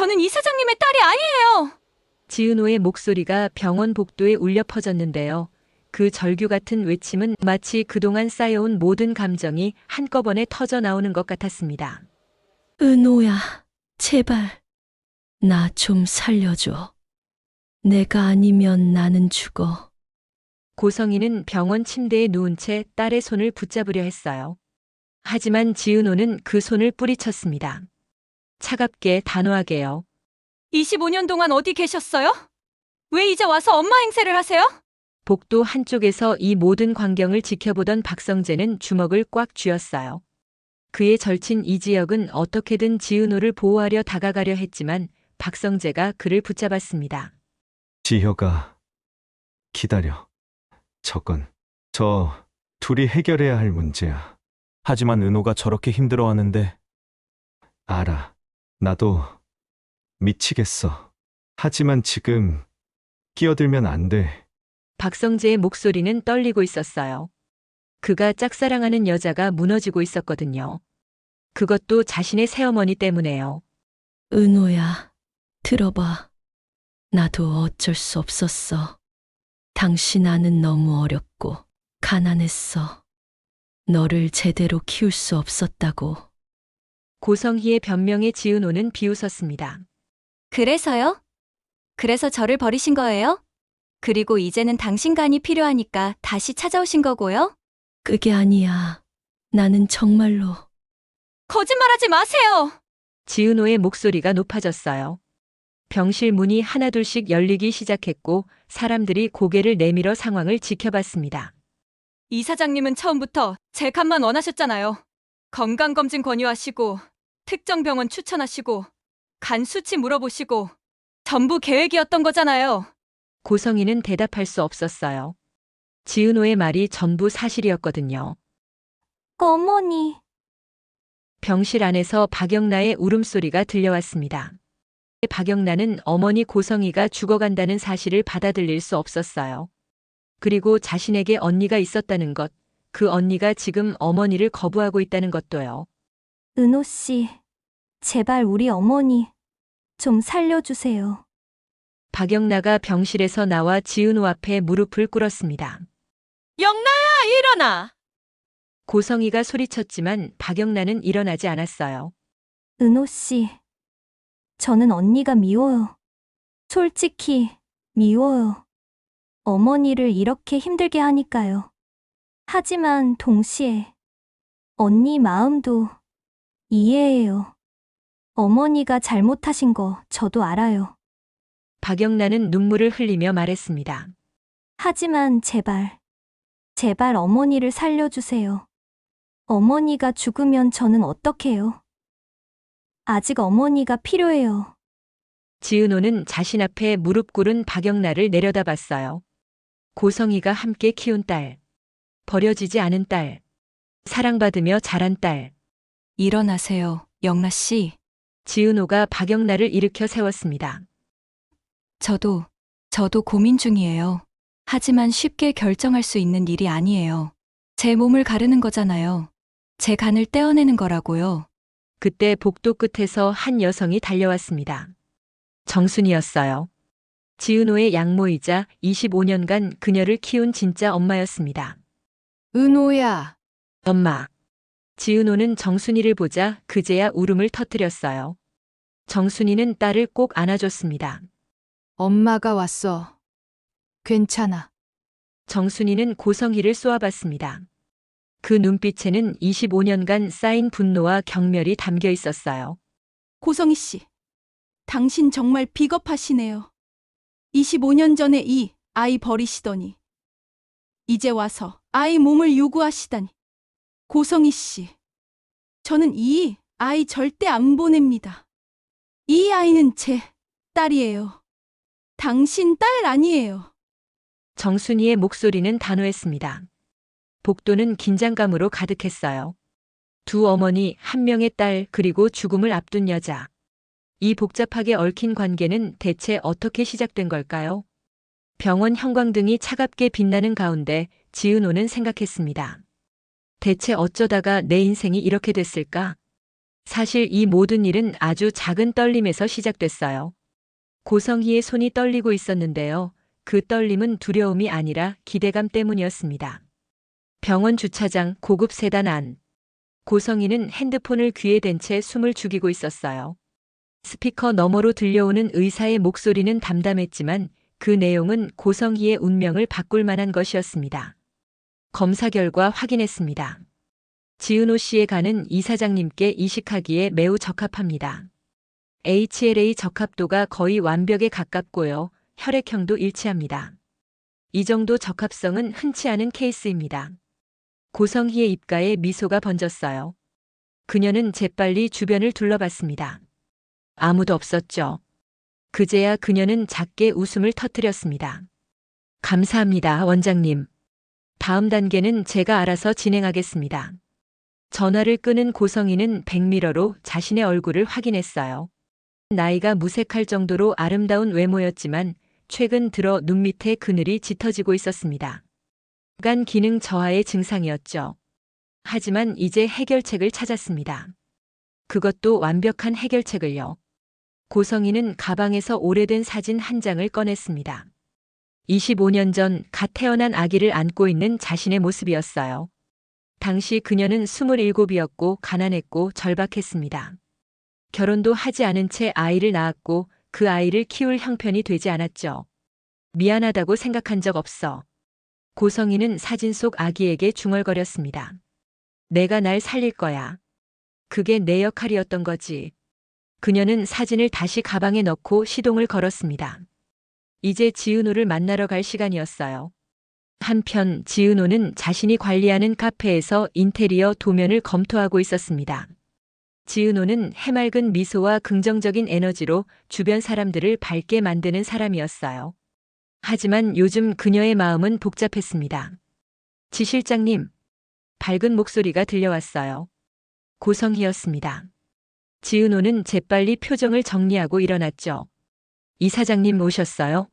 저는 이사장님의 딸이 아니에요. 지은호의 목소리가 병원 복도에 울려 퍼졌는데요. 그 절규 같은 외침은 마치 그동안 쌓여온 모든 감정이 한꺼번에 터져 나오는 것 같았습니다. 은호야, 제발, 나 좀 살려줘. 내가 아니면 나는 죽어. 고성이는 병원 침대에 누운 채 딸의 손을 붙잡으려 했어요. 하지만 지은호는 그 손을 뿌리쳤습니다. 차갑게 단호하게요. 25년 동안 어디 계셨어요? 왜 이제 와서 엄마 행세를 하세요? 복도 한쪽에서 이 모든 광경을 지켜보던 박성재는 주먹을 꽉 쥐었어요. 그의 절친 이지혁은 어떻게든 지은호를 보호하려 다가가려 했지만 박성재가 그를 붙잡았습니다. 지혁아, 기다려. 저건 저 둘이 해결해야 할 문제야. 하지만 은호가 저렇게 힘들어하는데 알아. 나도 미치겠어. 하지만 지금 끼어들면 안 돼. 박성재의 목소리는 떨리고 있었어요. 그가 짝사랑하는 여자가 무너지고 있었거든요. 그것도 자신의 새어머니 때문에요. 은호야, 들어봐. 나도 어쩔 수 없었어. 당신 아는 너무 어렵고 가난했어. 너를 제대로 키울 수 없었다고. 고성희의 변명에 지은호는 비웃었습니다. 그래서요? 그래서 저를 버리신 거예요? 그리고 이제는 당신 간이 필요하니까 다시 찾아오신 거고요? 그게 아니야. 나는 정말로. 거짓말하지 마세요. 지은호의 목소리가 높아졌어요. 병실 문이 하나둘씩 열리기 시작했고 사람들이 고개를 내밀어 상황을 지켜봤습니다. 이사장님은 처음부터 제 간만 원하셨잖아요. 건강검진 권유하시고 특정 병원 추천하시고 간 수치 물어보시고 전부 계획이었던 거잖아요. 고성희는 대답할 수 없었어요. 지은호의 말이 전부 사실이었거든요. 어머니. 병실 안에서 박영나의 울음소리가 들려왔습니다. 박영나는 어머니 고성희가 죽어간다는 사실을 받아들일 수 없었어요. 그리고 자신에게 언니가 있었다는 것, 그 언니가 지금 어머니를 거부하고 있다는 것도요. 은호 씨, 제발 우리 어머니 좀 살려주세요. 박영나가 병실에서 나와 지은호 앞에 무릎을 꿇었습니다. 영나야, 일어나. 고성희가 소리쳤지만 박영나는 일어나지 않았어요. 은호 씨, 저는 언니가 미워요. 솔직히 미워요. 어머니를 이렇게 힘들게 하니까요. 하지만 동시에 언니 마음도 이해해요. 어머니가 잘못하신 거 저도 알아요. 박영나는 눈물을 흘리며 말했습니다. 하지만 제발, 제발 어머니를 살려주세요. 어머니가 죽으면 저는 어떡해요? 아직 어머니가 필요해요. 지은호는 자신 앞에 무릎 꿇은 박영나를 내려다봤어요. 고성희가 함께 키운 딸, 버려지지 않은 딸, 사랑받으며 자란 딸. 일어나세요, 영나 씨. 지은호가 박영나를 일으켜 세웠습니다. 저도 고민 중이에요. 하지만 쉽게 결정할 수 있는 일이 아니에요. 제 몸을 가르는 거잖아요. 제 간을 떼어내는 거라고요. 그때 복도 끝에서 한 여성이 달려왔습니다. 정순이었어요. 지은호의 양모이자 25년간 그녀를 키운 진짜 엄마였습니다. 은호야. 엄마. 지은호는 정순이를 보자 그제야 울음을 터뜨렸어요. 정순이는 딸을 꼭 안아줬습니다. 엄마가 왔어. 괜찮아. 정순이는 고성희를 쏘아봤습니다. 그 눈빛에는 25년간 쌓인 분노와 경멸이 담겨 있었어요. 고성희 씨, 당신 정말 비겁하시네요. 25년 전에 이 아이 버리시더니 이제 와서 아이 몸을 요구하시다니. 고성희 씨, 저는 이 아이 절대 안 보냅니다. 이 아이는 제 딸이에요. 당신 딸 아니에요. 정순이의 목소리는 단호했습니다. 복도는 긴장감으로 가득했어요. 두 어머니, 한 명의 딸, 그리고 죽음을 앞둔 여자. 이 복잡하게 얽힌 관계는 대체 어떻게 시작된 걸까요? 병원 형광등이 차갑게 빛나는 가운데 지은호는 생각했습니다. 대체 어쩌다가 내 인생이 이렇게 됐을까? 사실 이 모든 일은 아주 작은 떨림에서 시작됐어요. 고성희의 손이 떨리고 있었는데요. 그 떨림은 두려움이 아니라 기대감 때문이었습니다. 병원 주차장 고급 세단 안. 고성희는 핸드폰을 귀에 댄 채 숨을 죽이고 있었어요. 스피커 너머로 들려오는 의사의 목소리는 담담했지만 그 내용은 고성희의 운명을 바꿀 만한 것이었습니다. 검사 결과 확인했습니다. 지은호 씨의 간은 이사장님께 이식하기에 매우 적합합니다. HLA 적합도가 거의 완벽에 가깝고요. 혈액형도 일치합니다. 이 정도 적합성은 흔치 않은 케이스입니다. 고성희의 입가에 미소가 번졌어요. 그녀는 재빨리 주변을 둘러봤습니다. 아무도 없었죠. 그제야 그녀는 작게 웃음을 터뜨렸습니다. 감사합니다, 원장님. 다음 단계는 제가 알아서 진행하겠습니다. 전화를 끊은 고성희는 백미러로 자신의 얼굴을 확인했어요. 나이가 무색할 정도로 아름다운 외모였지만 최근 들어 눈 밑에 그늘이 짙어지고 있었습니다. 간 기능 저하의 증상이었죠. 하지만 이제 해결책을 찾았습니다. 그것도 완벽한 해결책을요. 고성희는 가방에서 오래된 사진 한 장을 꺼냈습니다. 25년 전 갓 태어난 아기를 안고 있는 자신의 모습이었어요. 당시 그녀는 27이었고 가난했고 절박했습니다. 결혼도 하지 않은 채 아이를 낳았고 그 아이를 키울 형편이 되지 않았죠. 미안하다고 생각한 적 없어. 고성희는 사진 속 아기에게 중얼거렸습니다. 내가 날 살릴 거야. 그게 내 역할이었던 거지. 그녀는 사진을 다시 가방에 넣고 시동을 걸었습니다. 이제 지은호를 만나러 갈 시간이었어요. 한편 지은호는 자신이 관리하는 카페에서 인테리어 도면을 검토하고 있었습니다. 지은호는 해맑은 미소와 긍정적인 에너지로 주변 사람들을 밝게 만드는 사람이었어요. 하지만 요즘 그녀의 마음은 복잡했습니다. 지 실장님. 밝은 목소리가 들려왔어요. 고성희였습니다. 지은호는 재빨리 표정을 정리하고 일어났죠. 이 사장님 오셨어요?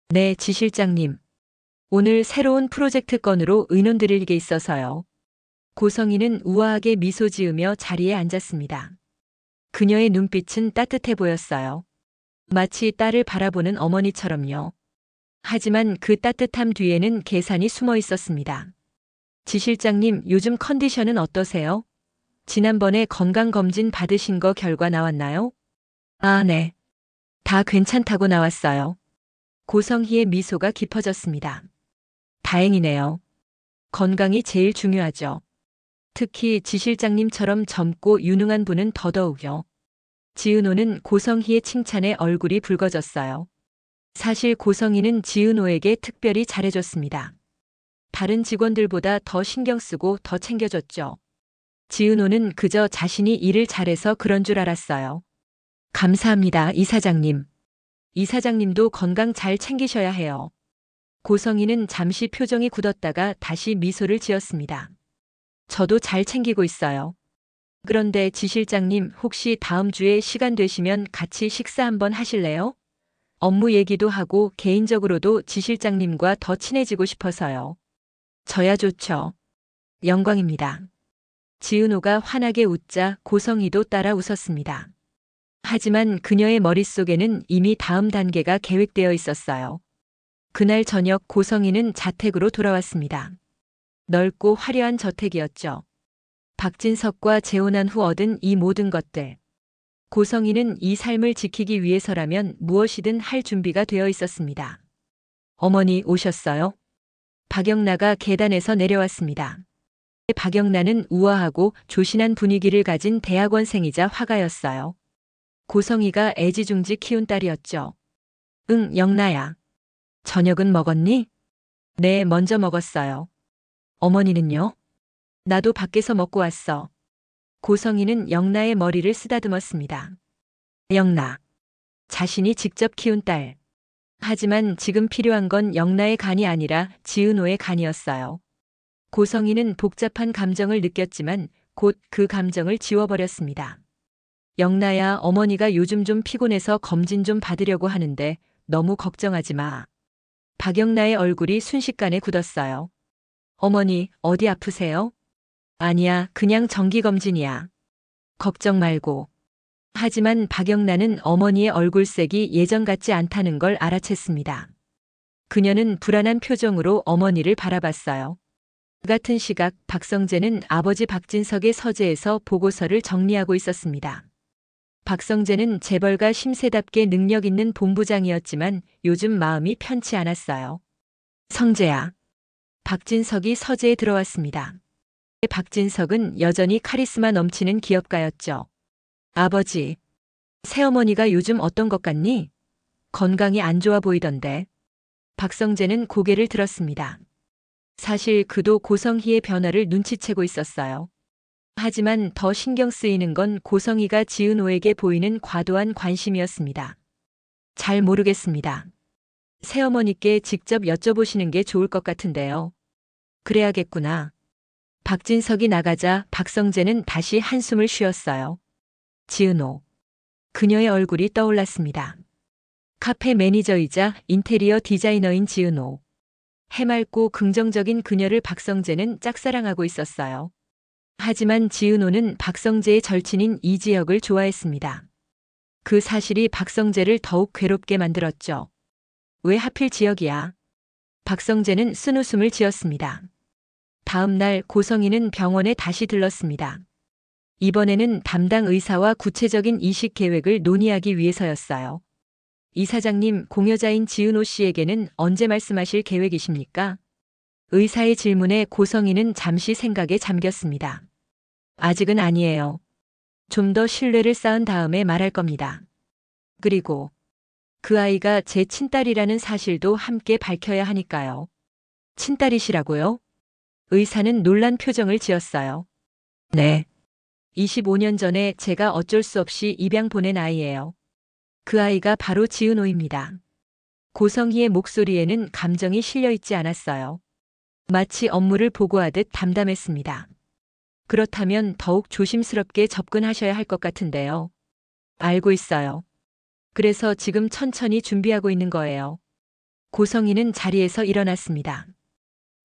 네, 지 실장님. 오늘 새로운 프로젝트 건으로 의논 드릴 게 있어서요. 고성희는 우아하게 미소 지으며 자리에 앉았습니다. 그녀의 눈빛은 따뜻해 보였어요. 마치 딸을 바라보는 어머니처럼요. 하지만 그 따뜻함 뒤에는 계산이 숨어 있었습니다. 지 실장님, 요즘 컨디션은 어떠세요? 지난번에 건강검진 받으신 거 결과 나왔나요? 아, 네. 다 괜찮다고 나왔어요. 고성희의 미소가 깊어졌습니다. 다행이네요. 건강이 제일 중요하죠. 특히 지 실장님처럼 젊고 유능한 분은 더더욱요. 지은호는 고성희의 칭찬에 얼굴이 붉어졌어요. 사실 고성희는 지은호에게 특별히 잘해줬습니다. 다른 직원들보다 더 신경 쓰고 더 챙겨줬죠. 지은호는 그저 자신이 일을 잘해서 그런 줄 알았어요. 감사합니다, 이 사장님. 이 사장님도 건강 잘 챙기셔야 해요. 고성희는 잠시 표정이 굳었다가 다시 미소를 지었습니다. 저도 잘 챙기고 있어요. 그런데 지 실장님, 혹시 다음 주에 시간 되시면 같이 식사 한번 하실래요? 업무 얘기도 하고 개인적으로도 지 실장님과 더 친해지고 싶어서요. 저야 좋죠. 영광입니다. 지은호가 환하게 웃자 고성희도 따라 웃었습니다. 하지만 그녀의 머릿속에는 이미 다음 단계가 계획되어 있었어요. 그날 저녁 고성희는 자택으로 돌아왔습니다. 넓고 화려한 저택이었죠. 박진석과 재혼한 후 얻은 이 모든 것들. 고성희는 이 삶을 지키기 위해서라면 무엇이든 할 준비가 되어 있었습니다. 어머니 오셨어요? 박영나가 계단에서 내려왔습니다. 박영나는 우아하고 조신한 분위기를 가진 대학원생이자 화가였어요. 고성희가 애지중지 키운 딸이었죠. 응, 영나야. 저녁은 먹었니? 네, 먼저 먹었어요. 어머니는요? 나도 밖에서 먹고 왔어. 고성희는 영나의 머리를 쓰다듬었습니다. 영나. 자신이 직접 키운 딸. 하지만 지금 필요한 건 영나의 간이 아니라 지은호의 간이었어요. 고성희는 복잡한 감정을 느꼈지만 곧 그 감정을 지워버렸습니다. 영나야, 어머니가 요즘 좀 피곤해서 검진 좀 받으려고 하는데 너무 걱정하지 마. 박영나의 얼굴이 순식간에 굳었어요. 어머니, 어디 아프세요? 아니야, 그냥 정기검진이야. 걱정 말고. 하지만 박영란은 어머니의 얼굴색이 예전 같지 않다는 걸 알아챘습니다. 그녀는 불안한 표정으로 어머니를 바라봤어요. 같은 시각 박성재는 아버지 박진석의 서재에서 보고서를 정리하고 있었습니다. 박성재는 재벌가 심세답게 능력 있는 본부장이었지만 요즘 마음이 편치 않았어요. 성재야. 박진석이 서재에 들어왔습니다. 박진석은 여전히 카리스마 넘치는 기업가였죠. 아버지, 새어머니가 요즘 어떤 것 같니? 건강이 안 좋아 보이던데. 박성재는 고개를 들었습니다. 사실 그도 고성희의 변화를 눈치채고 있었어요. 하지만 더 신경 쓰이는 건 고성희가 지은호에게 보이는 과도한 관심이었습니다. 잘 모르겠습니다. 새어머니께 직접 여쭤보시는 게 좋을 것 같은데요. 그래야겠구나. 박진석이 나가자 박성재는 다시 한숨을 쉬었어요. 지은호. 그녀의 얼굴이 떠올랐습니다. 카페 매니저이자 인테리어 디자이너인 지은호. 해맑고 긍정적인 그녀를 박성재는 짝사랑하고 있었어요. 하지만 지은호는 박성재의 절친인 이지혁을 좋아했습니다. 그 사실이 박성재를 더욱 괴롭게 만들었죠. 왜 하필 지혁이야? 박성재는 쓴웃음을 지었습니다. 다음 날 고성희는 병원에 다시 들렀습니다. 이번에는 담당 의사와 구체적인 이식 계획을 논의하기 위해서였어요. 이사장님, 공여자인 지은호 씨에게는 언제 말씀하실 계획이십니까? 의사의 질문에 고성희는 잠시 생각에 잠겼습니다. 아직은 아니에요. 좀 더 신뢰를 쌓은 다음에 말할 겁니다. 그리고 그 아이가 제 친딸이라는 사실도 함께 밝혀야 하니까요. 친딸이시라고요? 의사는 놀란 표정을 지었어요. 네. 25년 전에 제가 어쩔 수 없이 입양 보낸 아이예요. 그 아이가 바로 지은호입니다. 고성희의 목소리에는 감정이 실려 있지 않았어요. 마치 업무를 보고하듯 담담했습니다. 그렇다면 더욱 조심스럽게 접근하셔야 할 것 같은데요. 알고 있어요. 그래서 지금 천천히 준비하고 있는 거예요. 고성희는 자리에서 일어났습니다.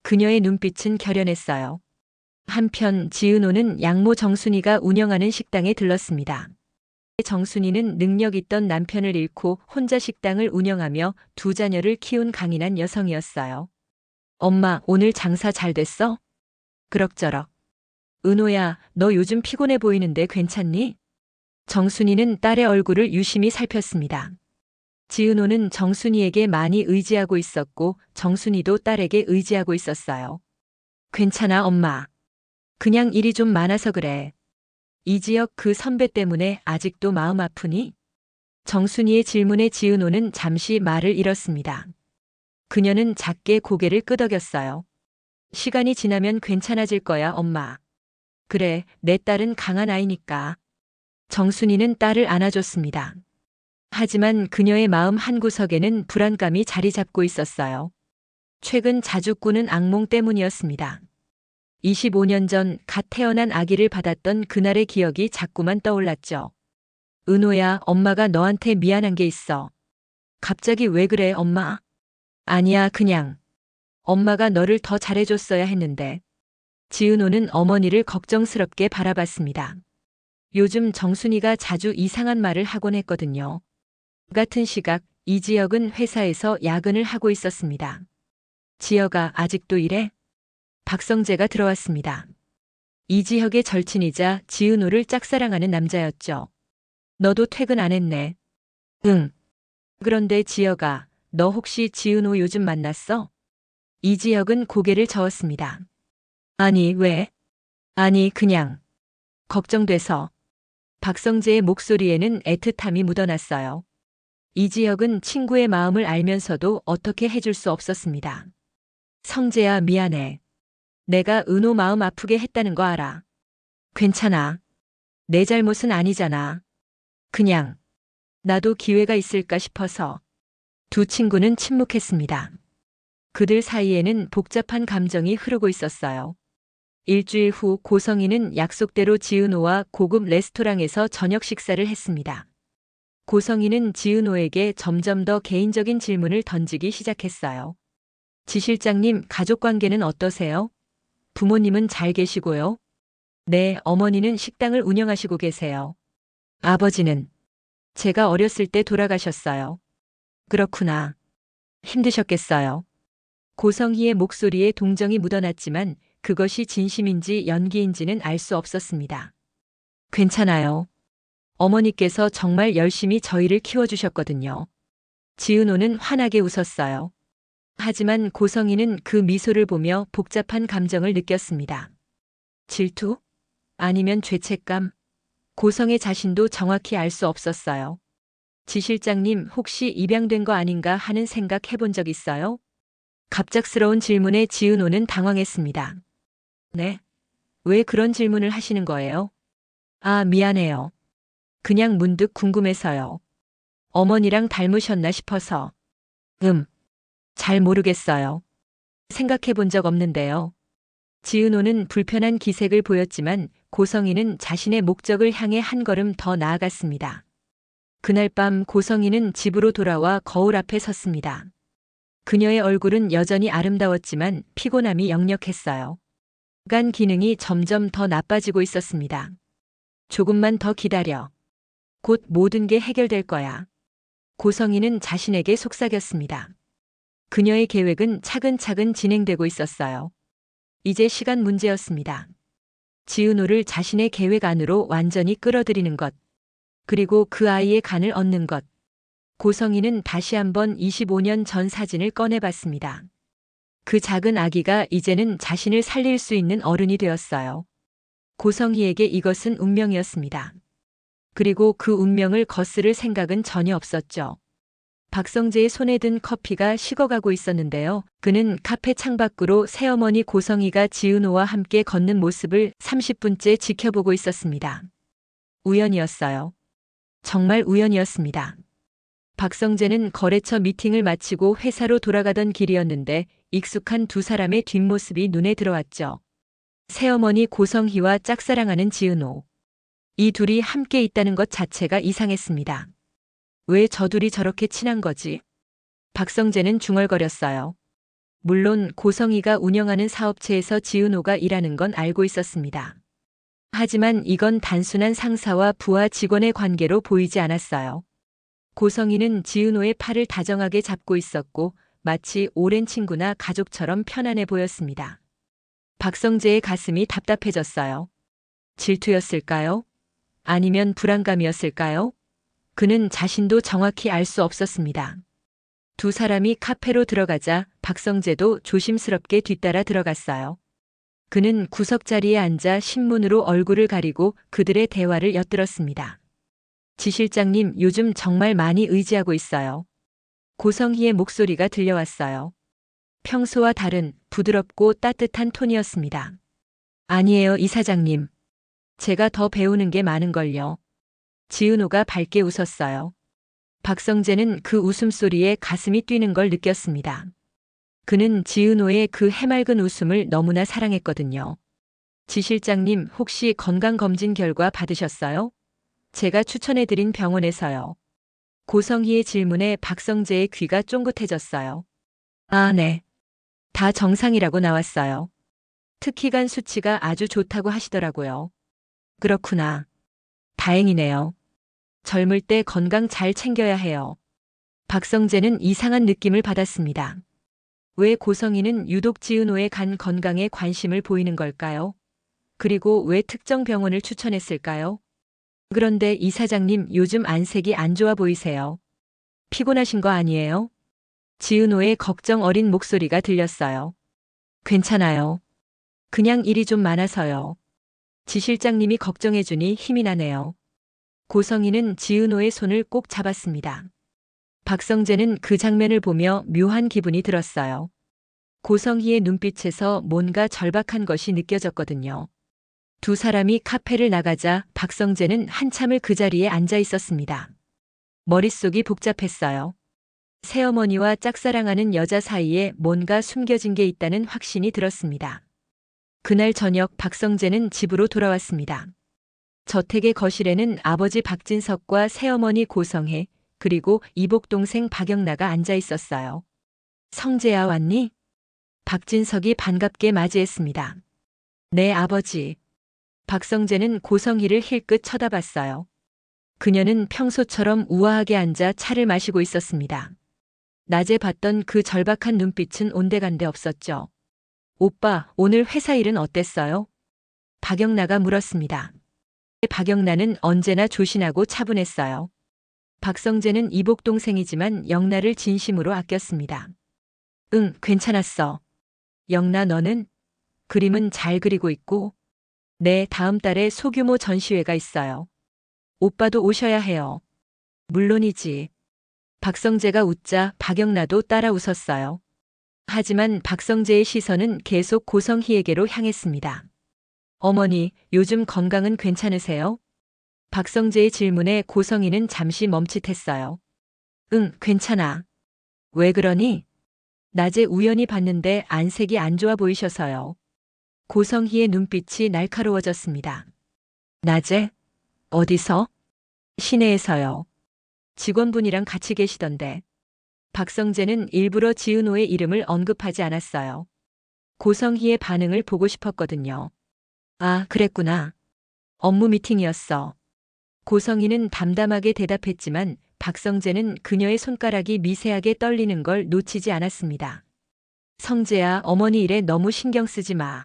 그녀의 눈빛은 결연했어요. 한편 지은호는 양모 정순이가 운영하는 식당에 들렀습니다. 정순이는 능력 있던 남편을 잃고 혼자 식당을 운영하며 두 자녀를 키운 강인한 여성이었어요. 엄마, 오늘 장사 잘 됐어? 그럭저럭. 은호야, 너 요즘 피곤해 보이는데 괜찮니? 정순이는 딸의 얼굴을 유심히 살폈습니다. 지은호는 정순이에게 많이 의지하고 있었고 정순이도 딸에게 의지하고 있었어요. 괜찮아, 엄마. 그냥 일이 좀 많아서 그래. 이지혁 그 선배 때문에 아직도 마음 아프니? 정순이의 질문에 지은호는 잠시 말을 잃었습니다. 그녀는 작게 고개를 끄덕였어요. 시간이 지나면 괜찮아질 거야, 엄마. 그래, 내 딸은 강한 아이니까. 정순이는 딸을 안아줬습니다. 하지만 그녀의 마음 한구석에는 불안감이 자리 잡고 있었어요. 최근 자주 꾸는 악몽 때문이었습니다. 25년 전 갓 태어난 아기를 받았던 그날의 기억이 자꾸만 떠올랐죠. 은호야, 엄마가 너한테 미안한 게 있어. 갑자기 왜 그래, 엄마? 아니야, 그냥. 엄마가 너를 더 잘해줬어야 했는데. 지은호는 어머니를 걱정스럽게 바라봤습니다. 요즘 정순이가 자주 이상한 말을 하곤 했거든요. 같은 시각 이지혁은 회사에서 야근을 하고 있었습니다. 지혁아, 아직도 이래? 박성재가 들어왔습니다. 이지혁의 절친이자 지은호를 짝사랑하는 남자였죠. 너도 퇴근 안 했네. 응. 그런데 지혁아, 너 혹시 지은호 요즘 만났어? 이지혁은 고개를 저었습니다. 아니, 왜? 아니, 그냥. 걱정돼서. 박성재의 목소리에는 애틋함이 묻어났어요. 이지혁은 친구의 마음을 알면서도 어떻게 해줄 수 없었습니다. 성재야, 미안해. 내가 은호 마음 아프게 했다는 거 알아. 괜찮아. 내 잘못은 아니잖아. 그냥. 나도 기회가 있을까 싶어서. 두 친구는 침묵했습니다. 그들 사이에는 복잡한 감정이 흐르고 있었어요. 일주일 후 고성희는 약속대로 지은호와 고급 레스토랑에서 저녁 식사를 했습니다. 고성희는 지은호에게 점점 더 개인적인 질문을 던지기 시작했어요. 지 실장님, 가족관계는 어떠세요? 부모님은 잘 계시고요? 네, 어머니는 식당을 운영하시고 계세요. 아버지는 제가 어렸을 때 돌아가셨어요. 그렇구나. 힘드셨겠어요. 고성희의 목소리에 동정이 묻어났지만 그것이 진심인지 연기인지는 알 수 없었습니다. 괜찮아요. 어머니께서 정말 열심히 저희를 키워주셨거든요. 지은호는 환하게 웃었어요. 하지만 고성희는 그 미소를 보며 복잡한 감정을 느꼈습니다. 질투? 아니면 죄책감? 고성의 자신도 정확히 알 수 없었어요. 지 실장님 혹시 입양된 거 아닌가 하는 생각 해본 적 있어요? 갑작스러운 질문에 지은호는 당황했습니다. 네? 왜 그런 질문을 하시는 거예요? 아, 미안해요. 그냥 문득 궁금해서요. 어머니랑 닮으셨나 싶어서. 잘 모르겠어요. 생각해 본 적 없는데요. 지은호는 불편한 기색을 보였지만 고성희는 자신의 목적을 향해 한 걸음 더 나아갔습니다. 그날 밤 고성희는 집으로 돌아와 거울 앞에 섰습니다. 그녀의 얼굴은 여전히 아름다웠지만 피곤함이 역력했어요. 간 기능이 점점 더 나빠지고 있었습니다. 조금만 더 기다려. 곧 모든 게 해결될 거야. 고성희는 자신에게 속삭였습니다. 그녀의 계획은 차근차근 진행되고 있었어요. 이제 시간 문제였습니다. 지은호를 자신의 계획 안으로 완전히 끌어들이는 것, 그리고 그 아이의 간을 얻는 것. 고성희는 다시 한번 25년 전 사진을 꺼내봤습니다. 그 작은 아기가 이제는 자신을 살릴 수 있는 어른이 되었어요. 고성희에게 이것은 운명이었습니다. 그리고 그 운명을 거스를 생각은 전혀 없었죠. 박성재의 손에 든 커피가 식어가고 있었는데요. 그는 카페 창밖으로 새어머니 고성희가 지은호와 함께 걷는 모습을 30분째 지켜보고 있었습니다. 우연이었어요. 정말 우연이었습니다. 박성재는 거래처 미팅을 마치고 회사로 돌아가던 길이었는데 익숙한 두 사람의 뒷모습이 눈에 들어왔죠. 새어머니 고성희와 짝사랑하는 지은호. 이 둘이 함께 있다는 것 자체가 이상했습니다. 왜 저 둘이 저렇게 친한 거지? 박성재는 중얼거렸어요. 물론 고성희가 운영하는 사업체에서 지은호가 일하는 건 알고 있었습니다. 하지만 이건 단순한 상사와 부하 직원의 관계로 보이지 않았어요. 고성희는 지은호의 팔을 다정하게 잡고 있었고 마치 오랜 친구나 가족처럼 편안해 보였습니다. 박성재의 가슴이 답답해졌어요. 질투였을까요? 아니면 불안감이었을까요? 그는 자신도 정확히 알 수 없었습니다. 두 사람이 카페로 들어가자 박성재도 조심스럽게 뒤따라 들어갔어요. 그는 구석자리에 앉아 신문으로 얼굴을 가리고 그들의 대화를 엿들었습니다. 지 실장님 요즘 정말 많이 의지하고 있어요. 고성희의 목소리가 들려왔어요. 평소와 다른 부드럽고 따뜻한 톤이었습니다. 아니에요, 이사장님. 제가 더 배우는 게 많은걸요. 지은호가 밝게 웃었어요. 박성재는 그 웃음소리에 가슴이 뛰는 걸 느꼈습니다. 그는 지은호의 그 해맑은 웃음을 너무나 사랑했거든요. 지 실장님 혹시 건강검진 결과 받으셨어요? 제가 추천해드린 병원에서요. 고성희의 질문에 박성재의 귀가 쫑긋해졌어요. 아, 네. 다 정상이라고 나왔어요. 특히간 수치가 아주 좋다고 하시더라고요. 그렇구나. 다행이네요. 젊을 때 건강 잘 챙겨야 해요. 박성재는 이상한 느낌을 받았습니다. 왜 고성희는 유독 지은호의 간 건강에 관심을 보이는 걸까요? 그리고 왜 특정 병원을 추천했을까요? 그런데 이사장님 요즘 안색이 안 좋아 보이세요. 피곤하신 거 아니에요? 지은호의 걱정 어린 목소리가 들렸어요. 괜찮아요. 그냥 일이 좀 많아서요. 지 실장님이 걱정해주니 힘이 나네요. 고성희는 지은호의 손을 꼭 잡았습니다. 박성재는 그 장면을 보며 묘한 기분이 들었어요. 고성희의 눈빛에서 뭔가 절박한 것이 느껴졌거든요. 두 사람이 카페를 나가자 박성재는 한참을 그 자리에 앉아 있었습니다. 머릿속이 복잡했어요. 새어머니와 짝사랑하는 여자 사이에 뭔가 숨겨진 게 있다는 확신이 들었습니다. 그날 저녁 박성재는 집으로 돌아왔습니다. 저택의 거실에는 아버지 박진석과 새어머니 고성혜, 그리고 이복 동생 박영나가 앉아 있었어요. 성재야 왔니? 박진석이 반갑게 맞이했습니다. 네, 아버지. 박성재는 고성희를 힐끗 쳐다봤어요. 그녀는 평소처럼 우아하게 앉아 차를 마시고 있었습니다. 낮에 봤던 그 절박한 눈빛은 온데간데 없었죠. 오빠, 오늘 회사 일은 어땠어요? 박영나가 물었습니다. 박영나는 언제나 조신하고 차분했어요. 박성재는 이복 동생이지만 영나를 진심으로 아꼈습니다. 응, 괜찮았어. 영나, 너는? 그림은 잘 그리고 있고. 네, 다음 달에 소규모 전시회가 있어요. 오빠도 오셔야 해요. 물론이지. 박성재가 웃자 박영나도 따라 웃었어요. 하지만 박성재의 시선은 계속 고성희에게로 향했습니다. 어머니, 요즘 건강은 괜찮으세요? 박성재의 질문에 고성희는 잠시 멈칫했어요. 응, 괜찮아. 왜 그러니? 낮에 우연히 봤는데 안색이 안 좋아 보이셔서요. 고성희의 눈빛이 날카로워졌습니다. 낮에? 어디서? 시내에서요. 직원분이랑 같이 계시던데. 박성재는 일부러 지은호의 이름을 언급하지 않았어요. 고성희의 반응을 보고 싶었거든요. 아, 그랬구나. 업무 미팅이었어. 고성희는 담담하게 대답했지만 박성재는 그녀의 손가락이 미세하게 떨리는 걸 놓치지 않았습니다. 성재야, 어머니 일에 너무 신경 쓰지 마.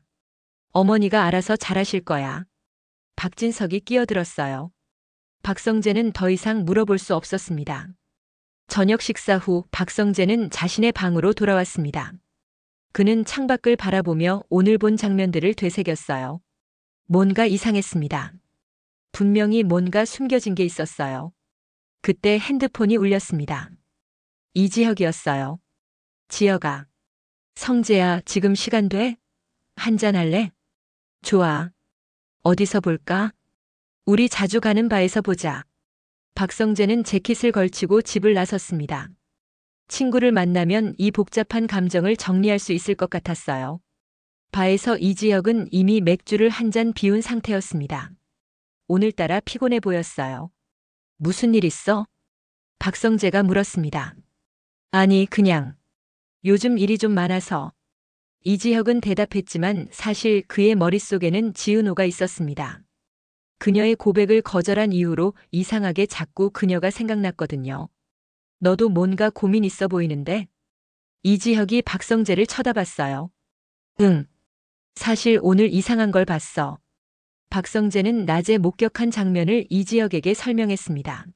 어머니가 알아서 잘하실 거야. 박진석이 끼어들었어요. 박성재는 더 이상 물어볼 수 없었습니다. 저녁 식사 후 박성재는 자신의 방으로 돌아왔습니다. 그는 창밖을 바라보며 오늘 본 장면들을 되새겼어요. 뭔가 이상했습니다. 분명히 뭔가 숨겨진 게 있었어요. 그때 핸드폰이 울렸습니다. 이지혁이었어요. 지혁아. 성재야, 지금 시간 돼? 한잔할래? 좋아. 어디서 볼까? 우리 자주 가는 바에서 보자. 박성재는 재킷을 걸치고 집을 나섰습니다. 친구를 만나면 이 복잡한 감정을 정리할 수 있을 것 같았어요. 바에서 이지혁은 이미 맥주를 한 잔 비운 상태였습니다. 오늘따라 피곤해 보였어요. 무슨 일 있어? 박성재가 물었습니다. 아니, 그냥. 요즘 일이 좀 많아서. 이지혁은 대답했지만 사실 그의 머릿속에는 지은호가 있었습니다. 그녀의 고백을 거절한 이후로 이상하게 자꾸 그녀가 생각났거든요. 너도 뭔가 고민 있어 보이는데? 이지혁이 박성재를 쳐다봤어요. 응. 사실 오늘 이상한 걸 봤어. 박성재는 낮에 목격한 장면을 이지혁에게 설명했습니다.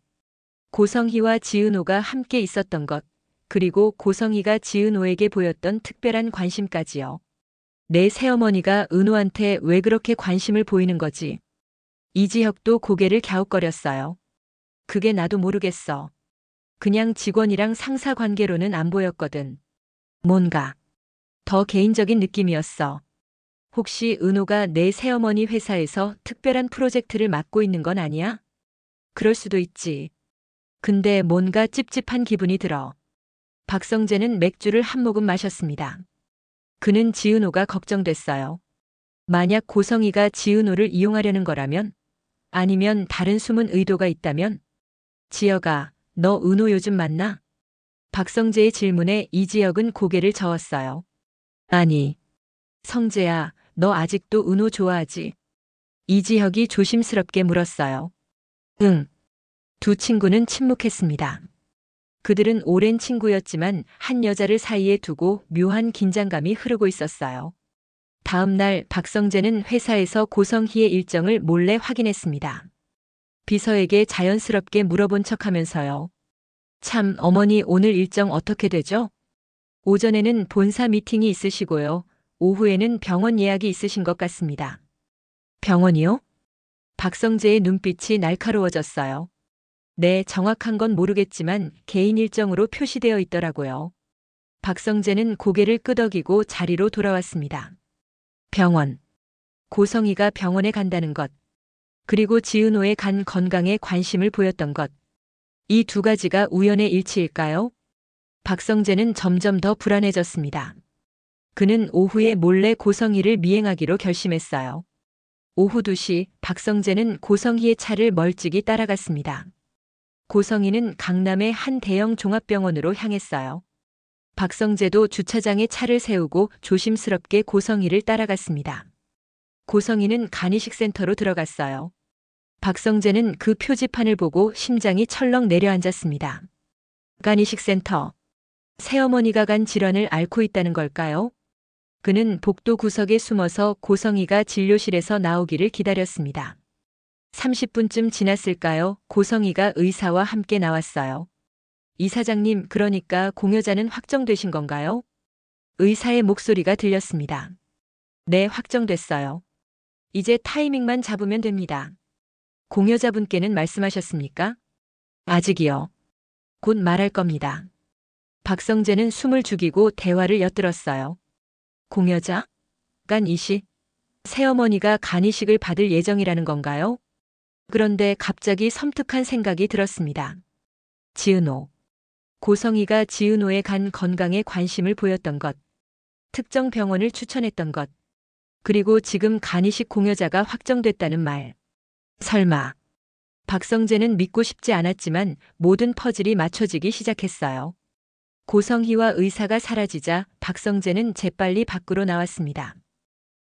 고성희와 지은호가 함께 있었던 것, 그리고 고성희가 지은호에게 보였던 특별한 관심까지요. 내 새어머니가 은호한테 왜 그렇게 관심을 보이는 거지? 이지혁도 고개를 갸웃거렸어요. 그게 나도 모르겠어. 그냥 직원이랑 상사 관계로는 안 보였거든. 뭔가 더 개인적인 느낌이었어. 혹시 은호가 내 새어머니 회사에서 특별한 프로젝트를 맡고 있는 건 아니야? 그럴 수도 있지. 근데 뭔가 찝찝한 기분이 들어. 박성재는 맥주를 한 모금 마셨습니다. 그는 지은호가 걱정됐어요. 만약 고성희가 지은호를 이용하려는 거라면? 아니면 다른 숨은 의도가 있다면? 지혁아, 너 은호 요즘 만나? 박성재의 질문에 이지혁은 고개를 저었어요. 아니. 성재야, 너 아직도 은호 좋아하지? 이지혁이 조심스럽게 물었어요. 응. 두 친구는 침묵했습니다. 그들은 오랜 친구였지만 한 여자를 사이에 두고 묘한 긴장감이 흐르고 있었어요. 다음 날 박성재는 회사에서 고성희의 일정을 몰래 확인했습니다. 비서에게 자연스럽게 물어본 척하면서요. 참, 어머니 오늘 일정 어떻게 되죠? 오전에는 본사 미팅이 있으시고요. 오후에는 병원 예약이 있으신 것 같습니다. 병원이요? 박성재의 눈빛이 날카로워졌어요. 네, 정확한 건 모르겠지만 개인 일정으로 표시되어 있더라고요. 박성재는 고개를 끄덕이고 자리로 돌아왔습니다. 병원. 고성희가 병원에 간다는 것. 그리고 지은호의 간 건강에 관심을 보였던 것. 이 두 가지가 우연의 일치일까요? 박성재는 점점 더 불안해졌습니다. 그는 오후에 몰래 고성희를 미행하기로 결심했어요. 오후 2시 박성재는 고성희의 차를 멀찍이 따라갔습니다. 고성희는 강남의 한 대형 종합병원으로 향했어요. 박성재도 주차장에 차를 세우고 조심스럽게 고성희를 따라갔습니다. 고성희는 간이식 센터로 들어갔어요. 박성재는 그 표지판을 보고 심장이 철렁 내려앉았습니다. 간이식 센터. 새어머니가 간 질환을 앓고 있다는 걸까요? 그는 복도 구석에 숨어서 고성희가 진료실에서 나오기를 기다렸습니다. 30분쯤 지났을까요? 고성희가 의사와 함께 나왔어요. 이사장님, 그러니까 공여자는 확정되신 건가요? 의사의 목소리가 들렸습니다. 네, 확정됐어요. 이제 타이밍만 잡으면 됩니다. 공여자분께는 말씀하셨습니까? 아직이요. 곧 말할 겁니다. 박성재는 숨을 죽이고 대화를 엿들었어요. 공여자? 간이식? 새어머니가 간이식을 받을 예정이라는 건가요? 그런데 갑자기 섬뜩한 생각이 들었습니다. 지은호. 고성희가 지은호의 간 건강에 관심을 보였던 것, 특정 병원을 추천했던 것, 그리고 지금 간이식 공여자가 확정됐다는 말. 설마. 박성재는 믿고 싶지 않았지만 모든 퍼즐이 맞춰지기 시작했어요. 고성희와 의사가 사라지자 박성재는 재빨리 밖으로 나왔습니다.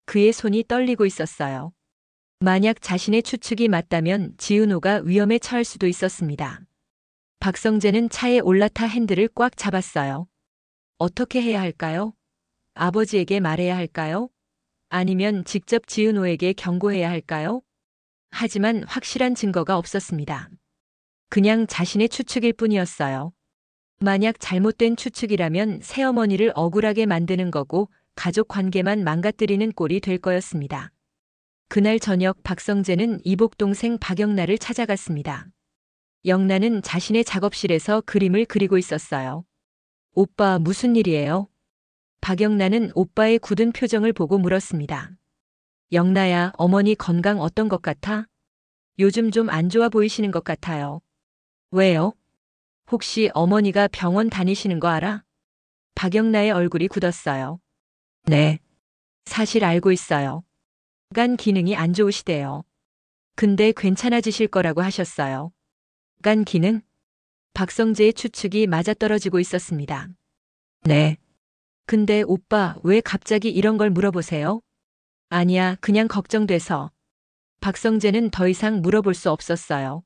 그의 손이 떨리고 있었어요. 만약 자신의 추측이 맞다면 지은호가 위험에 처할 수도 있었습니다. 박성재는 차에 올라타 핸들을 꽉 잡았어요. 어떻게 해야 할까요? 아버지에게 말해야 할까요? 아니면 직접 지은호에게 경고해야 할까요? 하지만 확실한 증거가 없었습니다. 그냥 자신의 추측일 뿐이었어요. 만약 잘못된 추측이라면 새어머니를 억울하게 만드는 거고 가족 관계만 망가뜨리는 꼴이 될 거였습니다. 그날 저녁 박성재는 이복 동생 박영란을 찾아갔습니다. 영란은 자신의 작업실에서 그림을 그리고 있었어요. 오빠, 무슨 일이에요? 박영란은 오빠의 굳은 표정을 보고 물었습니다. 영란야, 어머니 건강 어떤 것 같아? 요즘 좀 안 좋아 보이시는 것 같아요. 왜요? 혹시 어머니가 병원 다니시는 거 알아? 박영란의 얼굴이 굳었어요. 네. 사실 알고 있어요. 간 기능이 안 좋으시대요. 근데 괜찮아지실 거라고 하셨어요. 간 기능? 박성재의 추측이 맞아떨어지고 있었습니다. 네. 근데 오빠, 왜 갑자기 이런 걸 물어보세요? 아니야, 그냥 걱정돼서. 박성재는 더 이상 물어볼 수 없었어요.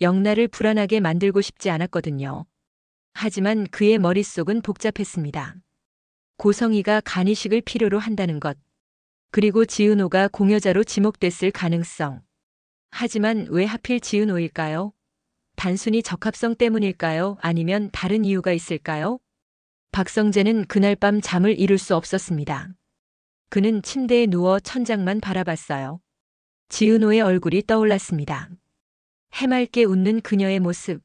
영란을 불안하게 만들고 싶지 않았거든요. 하지만 그의 머릿속은 복잡했습니다. 고성희가 간이식을 필요로 한다는 것, 그리고 지은호가 공여자로 지목됐을 가능성. 하지만 왜 하필 지은호일까요? 단순히 적합성 때문일까요? 아니면 다른 이유가 있을까요? 박성재는 그날 밤 잠을 이룰 수 없었습니다. 그는 침대에 누워 천장만 바라봤어요. 지은호의 얼굴이 떠올랐습니다. 해맑게 웃는 그녀의 모습.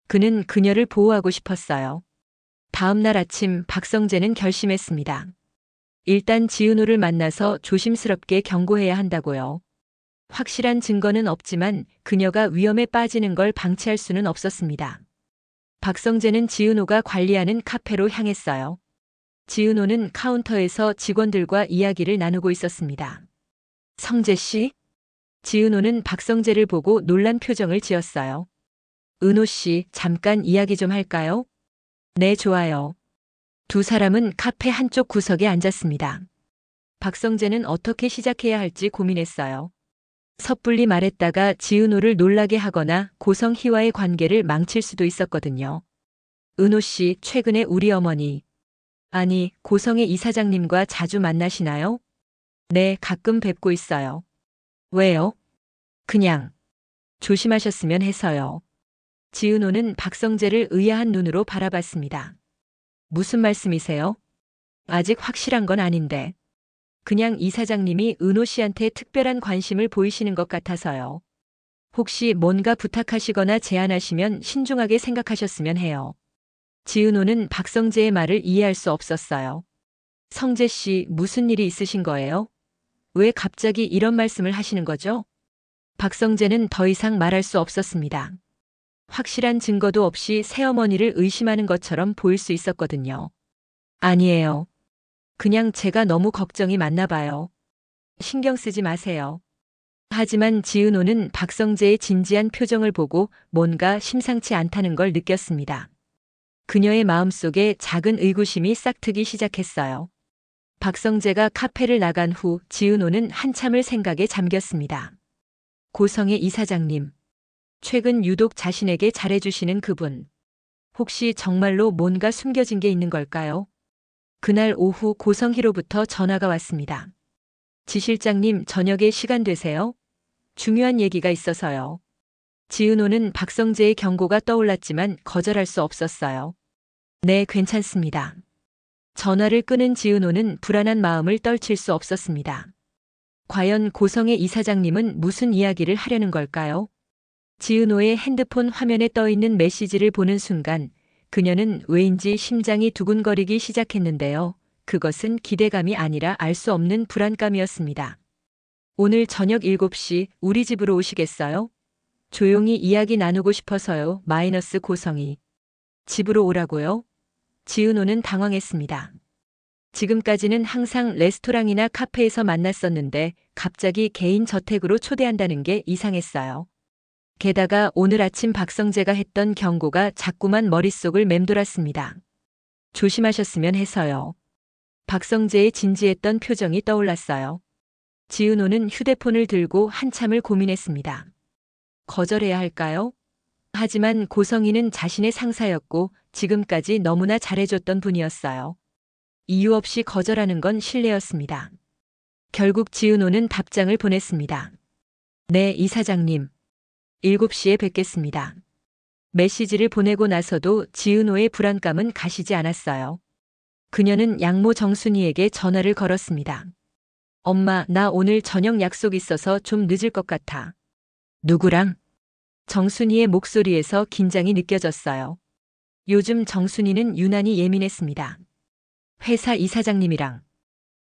그는 그녀를 보호하고 싶었어요. 다음 날 아침 박성재는 결심했습니다. 일단 지은호를 만나서 조심스럽게 경고해야 한다고요. 확실한 증거는 없지만 그녀가 위험에 빠지는 걸 방치할 수는 없었습니다. 박성재는 지은호가 관리하는 카페로 향했어요. 지은호는 카운터에서 직원들과 이야기를 나누고 있었습니다. 성재 씨? 지은호는 박성재를 보고 놀란 표정을 지었어요. 은호 씨, 잠깐 이야기 좀 할까요? 네, 좋아요. 두 사람은 카페 한쪽 구석에 앉았습니다. 박성재는 어떻게 시작해야 할지 고민했어요. 섣불리 말했다가 지은호를 놀라게 하거나 고성희와의 관계를 망칠 수도 있었거든요. 은호 씨, 최근에 우리 어머니, 아니, 고성의 이사장님과 자주 만나시나요? 네, 가끔 뵙고 있어요. 왜요? 그냥 조심하셨으면 해서요. 지은호는 박성재를 의아한 눈으로 바라봤습니다. 무슨 말씀이세요? 아직 확실한 건 아닌데. 그냥 이사장님이 은호 씨한테 특별한 관심을 보이시는 것 같아서요. 혹시 뭔가 부탁하시거나 제안하시면 신중하게 생각하셨으면 해요. 지은호는 박성재의 말을 이해할 수 없었어요. 성재 씨, 무슨 일이 있으신 거예요? 왜 갑자기 이런 말씀을 하시는 거죠? 박성재는 더 이상 말할 수 없었습니다. 확실한 증거도 없이 새어머니를 의심하는 것처럼 보일 수 있었거든요. 아니에요. 그냥 제가 너무 걱정이 많나 봐요. 신경 쓰지 마세요. 하지만 지은호는 박성재의 진지한 표정을 보고 뭔가 심상치 않다는 걸 느꼈습니다. 그녀의 마음속에 작은 의구심이 싹트기 시작했어요. 박성재가 카페를 나간 후 지은호는 한참을 생각에 잠겼습니다. 고성의 이사장님. 최근 유독 자신에게 잘해주시는 그분. 혹시 정말로 뭔가 숨겨진 게 있는 걸까요? 그날 오후 고성희로부터 전화가 왔습니다. 지 실장님, 저녁에 시간 되세요? 중요한 얘기가 있어서요. 지은호는 박성재의 경고가 떠올랐지만 거절할 수 없었어요. 네, 괜찮습니다. 전화를 끊은 지은호는 불안한 마음을 떨칠 수 없었습니다. 과연 고성의 이사장님은 무슨 이야기를 하려는 걸까요? 지은호의 핸드폰 화면에 떠있는 메시지를 보는 순간 그녀는 왜인지 심장이 두근거리기 시작했는데요. 그것은 기대감이 아니라 알 수 없는 불안감이었습니다. 오늘 저녁 7시 우리 집으로 오시겠어요? 조용히 이야기 나누고 싶어서요. 마이너스 고성이. 집으로 오라고요? 지은호는 당황했습니다. 지금까지는 항상 레스토랑이나 카페에서 만났었는데 갑자기 개인 저택으로 초대한다는 게 이상했어요. 게다가 오늘 아침 박성재가 했던 경고가 자꾸만 머릿속을 맴돌았습니다. 조심하셨으면 해서요. 박성재의 진지했던 표정이 떠올랐어요. 지은호는 휴대폰을 들고 한참을 고민했습니다. 거절해야 할까요? 하지만 고성희는 자신의 상사였고 지금까지 너무나 잘해줬던 분이었어요. 이유 없이 거절하는 건 실례였습니다. 결국 지은호는 답장을 보냈습니다. 네, 이사장님. 7시에 뵙겠습니다. 메시지를 보내고 나서도 지은호의 불안감은 가시지 않았어요. 그녀는 양모 정순이에게 전화를 걸었습니다. 엄마, 나 오늘 저녁 약속 있어서 좀 늦을 것 같아. 누구랑? 정순이의 목소리에서 긴장이 느껴졌어요. 요즘 정순이는 유난히 예민했습니다. 회사 이사장님이랑.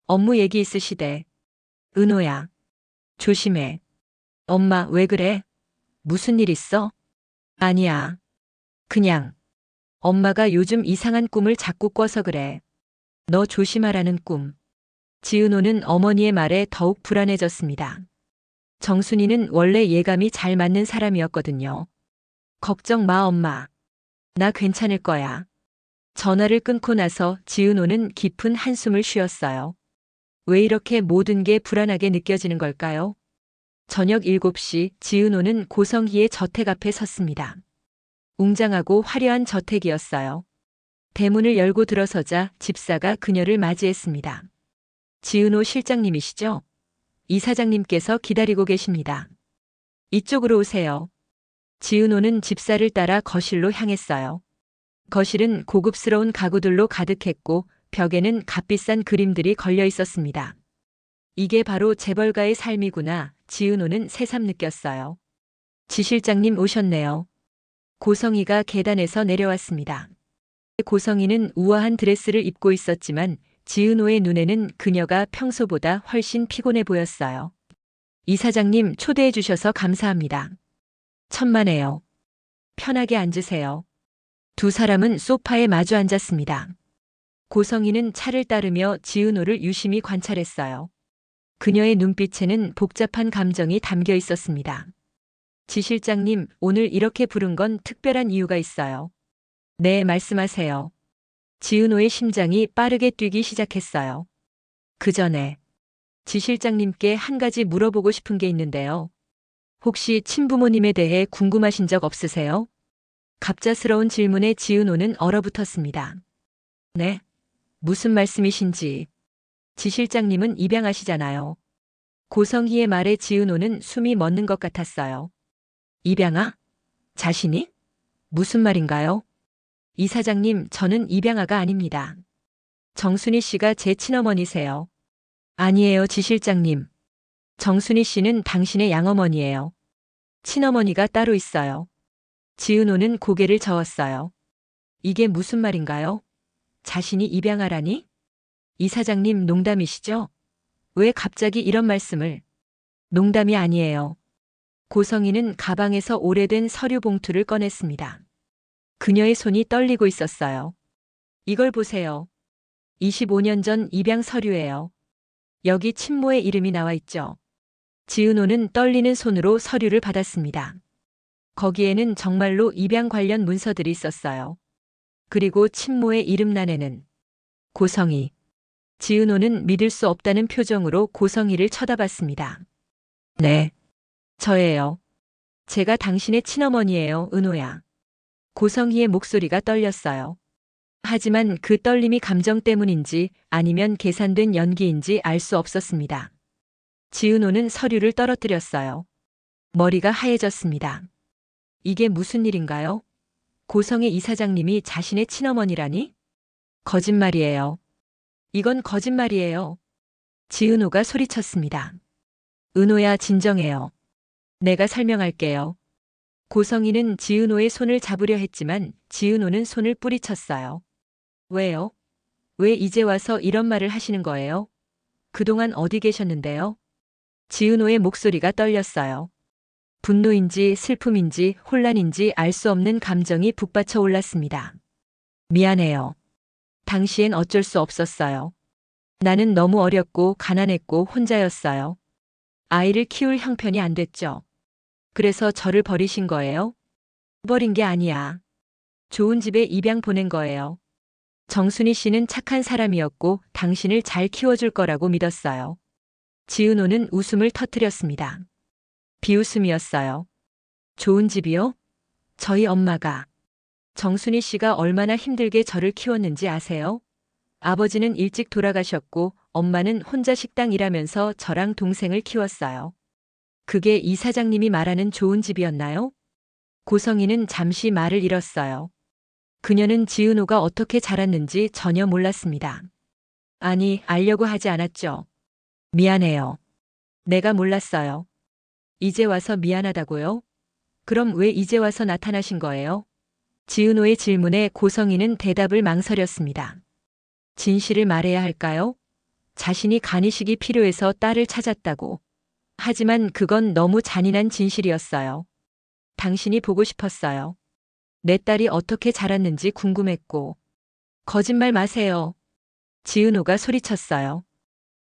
업무 얘기 있으시대. 은호야. 조심해. 엄마, 왜 그래? 무슨 일 있어? 아니야. 그냥. 엄마가 요즘 이상한 꿈을 자꾸 꿔서 그래. 너 조심하라는 꿈. 지은호는 어머니의 말에 더욱 불안해졌습니다. 정순이는 원래 예감이 잘 맞는 사람이었거든요. 걱정 마, 엄마. 나 괜찮을 거야. 전화를 끊고 나서 지은호는 깊은 한숨을 쉬었어요. 왜 이렇게 모든 게 불안하게 느껴지는 걸까요? 저녁 7시 지은호는 고성희의 저택 앞에 섰습니다. 웅장하고 화려한 저택이었어요. 대문을 열고 들어서자 집사가 그녀를 맞이했습니다. 지은호 실장님이시죠? 이사장님께서 기다리고 계십니다. 이쪽으로 오세요. 지은호는 집사를 따라 거실로 향했어요. 거실은 고급스러운 가구들로 가득했고 벽에는 값비싼 그림들이 걸려 있었습니다. 이게 바로 재벌가의 삶이구나. 지은호는 새삼 느꼈어요. 지 실장님 오셨네요. 고성희가 계단에서 내려왔습니다. 고성희는 우아한 드레스를 입고 있었지만 지은호의 눈에는 그녀가 평소보다 훨씬 피곤해 보였어요. 이사장님 초대해 주셔서 감사합니다. 천만에요. 편하게 앉으세요. 두 사람은 소파에 마주 앉았습니다. 고성희는 차를 따르며 지은호를 유심히 관찰했어요. 그녀의 눈빛에는 복잡한 감정이 담겨 있었습니다. 지 실장님, 오늘 이렇게 부른 건 특별한 이유가 있어요. 네, 말씀하세요. 지은호의 심장이 빠르게 뛰기 시작했어요. 그 전에 지 실장님께 한 가지 물어보고 싶은 게 있는데요. 혹시 친부모님에 대해 궁금하신 적 없으세요? 갑작스러운 질문에 지은호는 얼어붙었습니다. 네? 무슨 말씀이신지. 지 실장님은 입양하시잖아요. 고성희의 말에 지은호는 숨이 멎는 것 같았어요. 입양아? 자신이? 무슨 말인가요? 이사장님, 저는 입양아가 아닙니다. 정순희 씨가 제 친어머니세요. 아니에요, 지 실장님. 정순희 씨는 당신의 양어머니예요. 친어머니가 따로 있어요. 지은호는 고개를 저었어요. 이게 무슨 말인가요? 자신이 입양아라니? 이사장님 농담이시죠? 왜 갑자기 이런 말씀을? 농담이 아니에요. 고성희는 가방에서 오래된 서류 봉투를 꺼냈습니다. 그녀의 손이 떨리고 있었어요. 이걸 보세요. 25년 전 입양 서류예요. 여기 친모의 이름이 나와 있죠. 지은호는 떨리는 손으로 서류를 받았습니다. 거기에는 정말로 입양 관련 문서들이 있었어요. 그리고 친모의 이름란에는 고성희, 지은호는 믿을 수 없다는 표정으로 고성희를 쳐다봤습니다. 네, 저예요. 제가 당신의 친어머니예요, 은호야. 고성희의 목소리가 떨렸어요. 하지만 그 떨림이 감정 때문인지 아니면 계산된 연기인지 알 수 없었습니다. 지은호는 서류를 떨어뜨렸어요. 머리가 하얘졌습니다. 이게 무슨 일인가요? 고성희 이사장님이 자신의 친어머니라니? 거짓말이에요. 이건 거짓말이에요. 지은호가 소리쳤습니다. 은호야, 진정해요. 내가 설명할게요. 고성희는 지은호의 손을 잡으려 했지만 지은호는 손을 뿌리쳤어요. 왜요? 왜 이제 와서 이런 말을 하시는 거예요? 그동안 어디 계셨는데요? 지은호의 목소리가 떨렸어요. 분노인지 슬픔인지 혼란인지 알 수 없는 감정이 북받쳐 올랐습니다. 미안해요. 당시엔 어쩔 수 없었어요. 나는 너무 어렸고 가난했고 혼자였어요. 아이를 키울 형편이 안 됐죠. 그래서 저를 버리신 거예요? 버린 게 아니야. 좋은 집에 입양 보낸 거예요. 정순희 씨는 착한 사람이었고 당신을 잘 키워줄 거라고 믿었어요. 지은호는 웃음을 터뜨렸습니다. 비웃음이었어요. 좋은 집이요? 저희 엄마가. 정순희 씨가 얼마나 힘들게 저를 키웠는지 아세요? 아버지는 일찍 돌아가셨고 엄마는 혼자 식당 일하면서 저랑 동생을 키웠어요. 그게 이 사장님이 말하는 좋은 집이었나요? 고성희는 잠시 말을 잃었어요. 그녀는 지은호가 어떻게 자랐는지 전혀 몰랐습니다. 아니, 알려고 하지 않았죠. 미안해요. 내가 몰랐어요. 이제 와서 미안하다고요? 그럼 왜 이제 와서 나타나신 거예요? 지은호의 질문에 고성희는 대답을 망설였습니다. 진실을 말해야 할까요? 자신이 간이식이 필요해서 딸을 찾았다고. 하지만 그건 너무 잔인한 진실이었어요. 당신이 보고 싶었어요. 내 딸이 어떻게 자랐는지 궁금했고. 거짓말 마세요. 지은호가 소리쳤어요.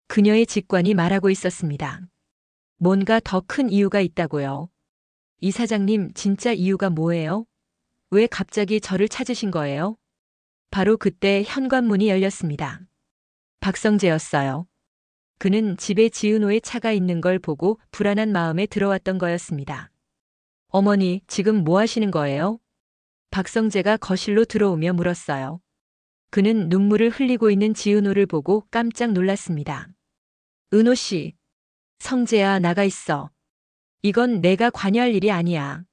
그녀의 직관이 말하고 있었습니다. 뭔가 더 큰 이유가 있다고요. 이 사장님, 진짜 이유가 뭐예요? 왜 갑자기 저를 찾으신 거예요? 바로 그때 현관문이 열렸습니다. 박성재였어요. 그는 집에 지은호의 차가 있는 걸 보고 불안한 마음에 들어왔던 거였습니다. 어머니, 지금 뭐 하시는 거예요? 박성재가 거실로 들어오며 물었어요. 그는 눈물을 흘리고 있는 지은호를 보고 깜짝 놀랐습니다. 은호 씨, 성재야, 나가 있어. 이건 내가 관여할 일이 아니야.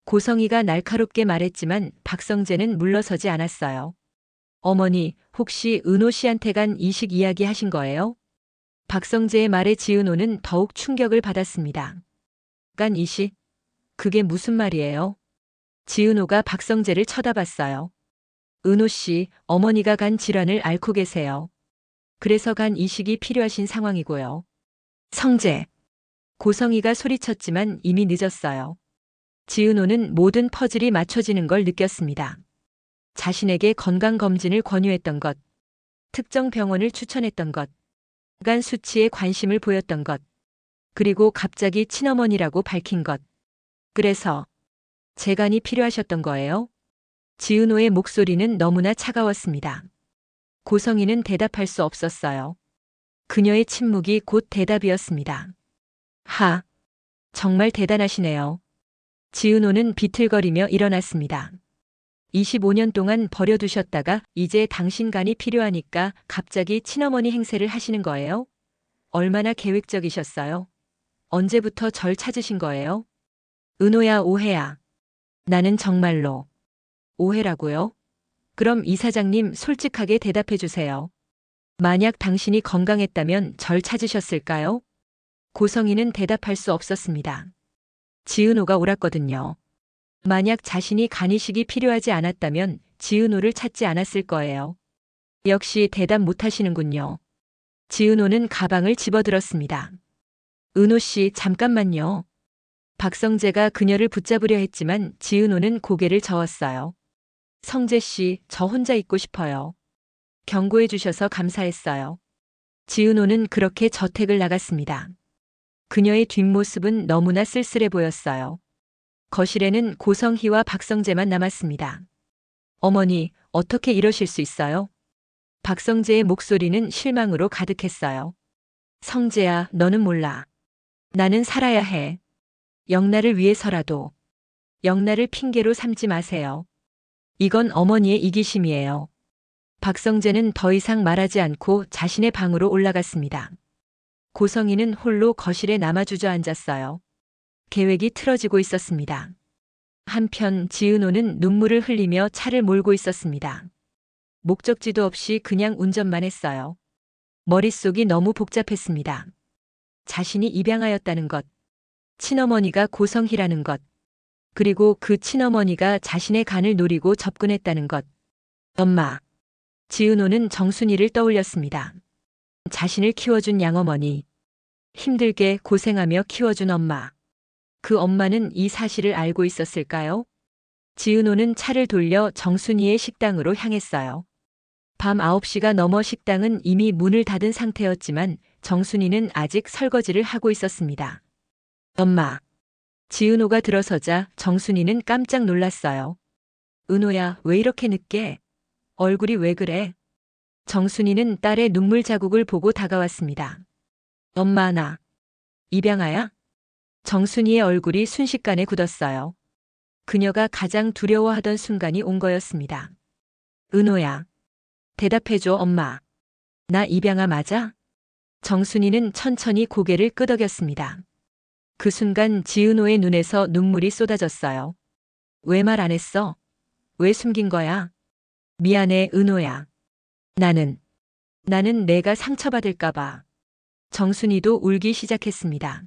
고성희가 날카롭게 말했지만 박성재는 물러서지 않았어요. 어머니, 혹시 은호 씨한테 간 이식 이야기 하신 거예요? 박성재의 말에 지은호는 더욱 충격을 받았습니다. 간 이식? 그게 무슨 말이에요? 지은호가 박성재를 쳐다봤어요. 은호 씨, 어머니가 간 질환을 앓고 계세요. 그래서 간 이식이 필요하신 상황이고요. 성재. 고성희가 소리쳤지만 이미 늦었어요. 지은호는 모든 퍼즐이 맞춰지는 걸 느꼈습니다. 자신에게 건강검진을 권유했던 것, 특정 병원을 추천했던 것, 간 수치에 관심을 보였던 것, 그리고 갑자기 친어머니라고 밝힌 것. 그래서 재간이 필요하셨던 거예요? 지은호의 목소리는 너무나 차가웠습니다. 고성희는 대답할 수 없었어요. 그녀의 침묵이 곧 대답이었습니다. 정말 대단하시네요. 지은호는 비틀거리며 일어났습니다. 25년 동안 버려두셨다가 이제 당신 간이 필요하니까 갑자기 친어머니 행세를 하시는 거예요? 얼마나 계획적이셨어요? 언제부터 절 찾으신 거예요? 은호야, 오해야. 나는 정말로. 오해라고요? 그럼 이 사장님 솔직하게 대답해 주세요. 만약 당신이 건강했다면 절 찾으셨을까요? 고성희는 대답할 수 없었습니다. 지은호가 옳았거든요. 만약 자신이 간이식이 필요하지 않았다면 지은호를 찾지 않았을 거예요. 역시 대답 못하시는군요. 지은호는 가방을 집어들었습니다. 은호 씨, 잠깐만요. 박성재가 그녀를 붙잡으려 했지만 지은호는 고개를 저었어요. 성재 씨, 저 혼자 있고 싶어요. 경고해 주셔서 감사했어요. 지은호는 그렇게 저택을 나갔습니다. 그녀의 뒷모습은 너무나 쓸쓸해 보였어요. 거실에는 고성희와 박성재만 남았습니다. 어머니, 어떻게 이러실 수 있어요? 박성재의 목소리는 실망으로 가득했어요. 성재야, 너는 몰라. 나는 살아야 해. 영나를 위해서라도. 영나를 핑계로 삼지 마세요. 이건 어머니의 이기심이에요. 박성재는 더 이상 말하지 않고 자신의 방으로 올라갔습니다. 고성이는 홀로 거실에 남아 주저앉았어요. 계획이 틀어지고 있었습니다. 한편 지은호는 눈물을 흘리며 차를 몰고 있었습니다. 목적지도 없이 그냥 운전만 했어요. 머릿속이 너무 복잡했습니다. 자신이 입양하였다는 것, 친어머니가 고성희라는 것, 그리고 그 친어머니가 자신의 간을 노리고 접근했다는 것. 엄마. 지은호는 정순이를 떠올렸습니다. 자신을 키워준 양어머니. 힘들게 고생하며 키워준 엄마. 그 엄마는 이 사실을 알고 있었을까요? 지은호는 차를 돌려 정순이의 식당으로 향했어요. 밤 9시가 넘어 식당은 이미 문을 닫은 상태였지만 정순이는 아직 설거지를 하고 있었습니다. 엄마. 지은호가 들어서자 정순이는 깜짝 놀랐어요. 은호야, 왜 이렇게 늦게? 얼굴이 왜 그래? 정순이는 딸의 눈물 자국을 보고 다가왔습니다. 엄마, 나 입양아야? 정순이의 얼굴이 순식간에 굳었어요. 그녀가 가장 두려워하던 순간이 온 거였습니다. 은호야. 대답해줘, 엄마. 나 입양아 맞아? 정순이는 천천히 고개를 끄덕였습니다. 그 순간 지은호의 눈에서 눈물이 쏟아졌어요. 왜 말 안 했어? 왜 숨긴 거야? 미안해, 은호야. 나는 내가 상처받을까봐. 정순이도 울기 시작했습니다.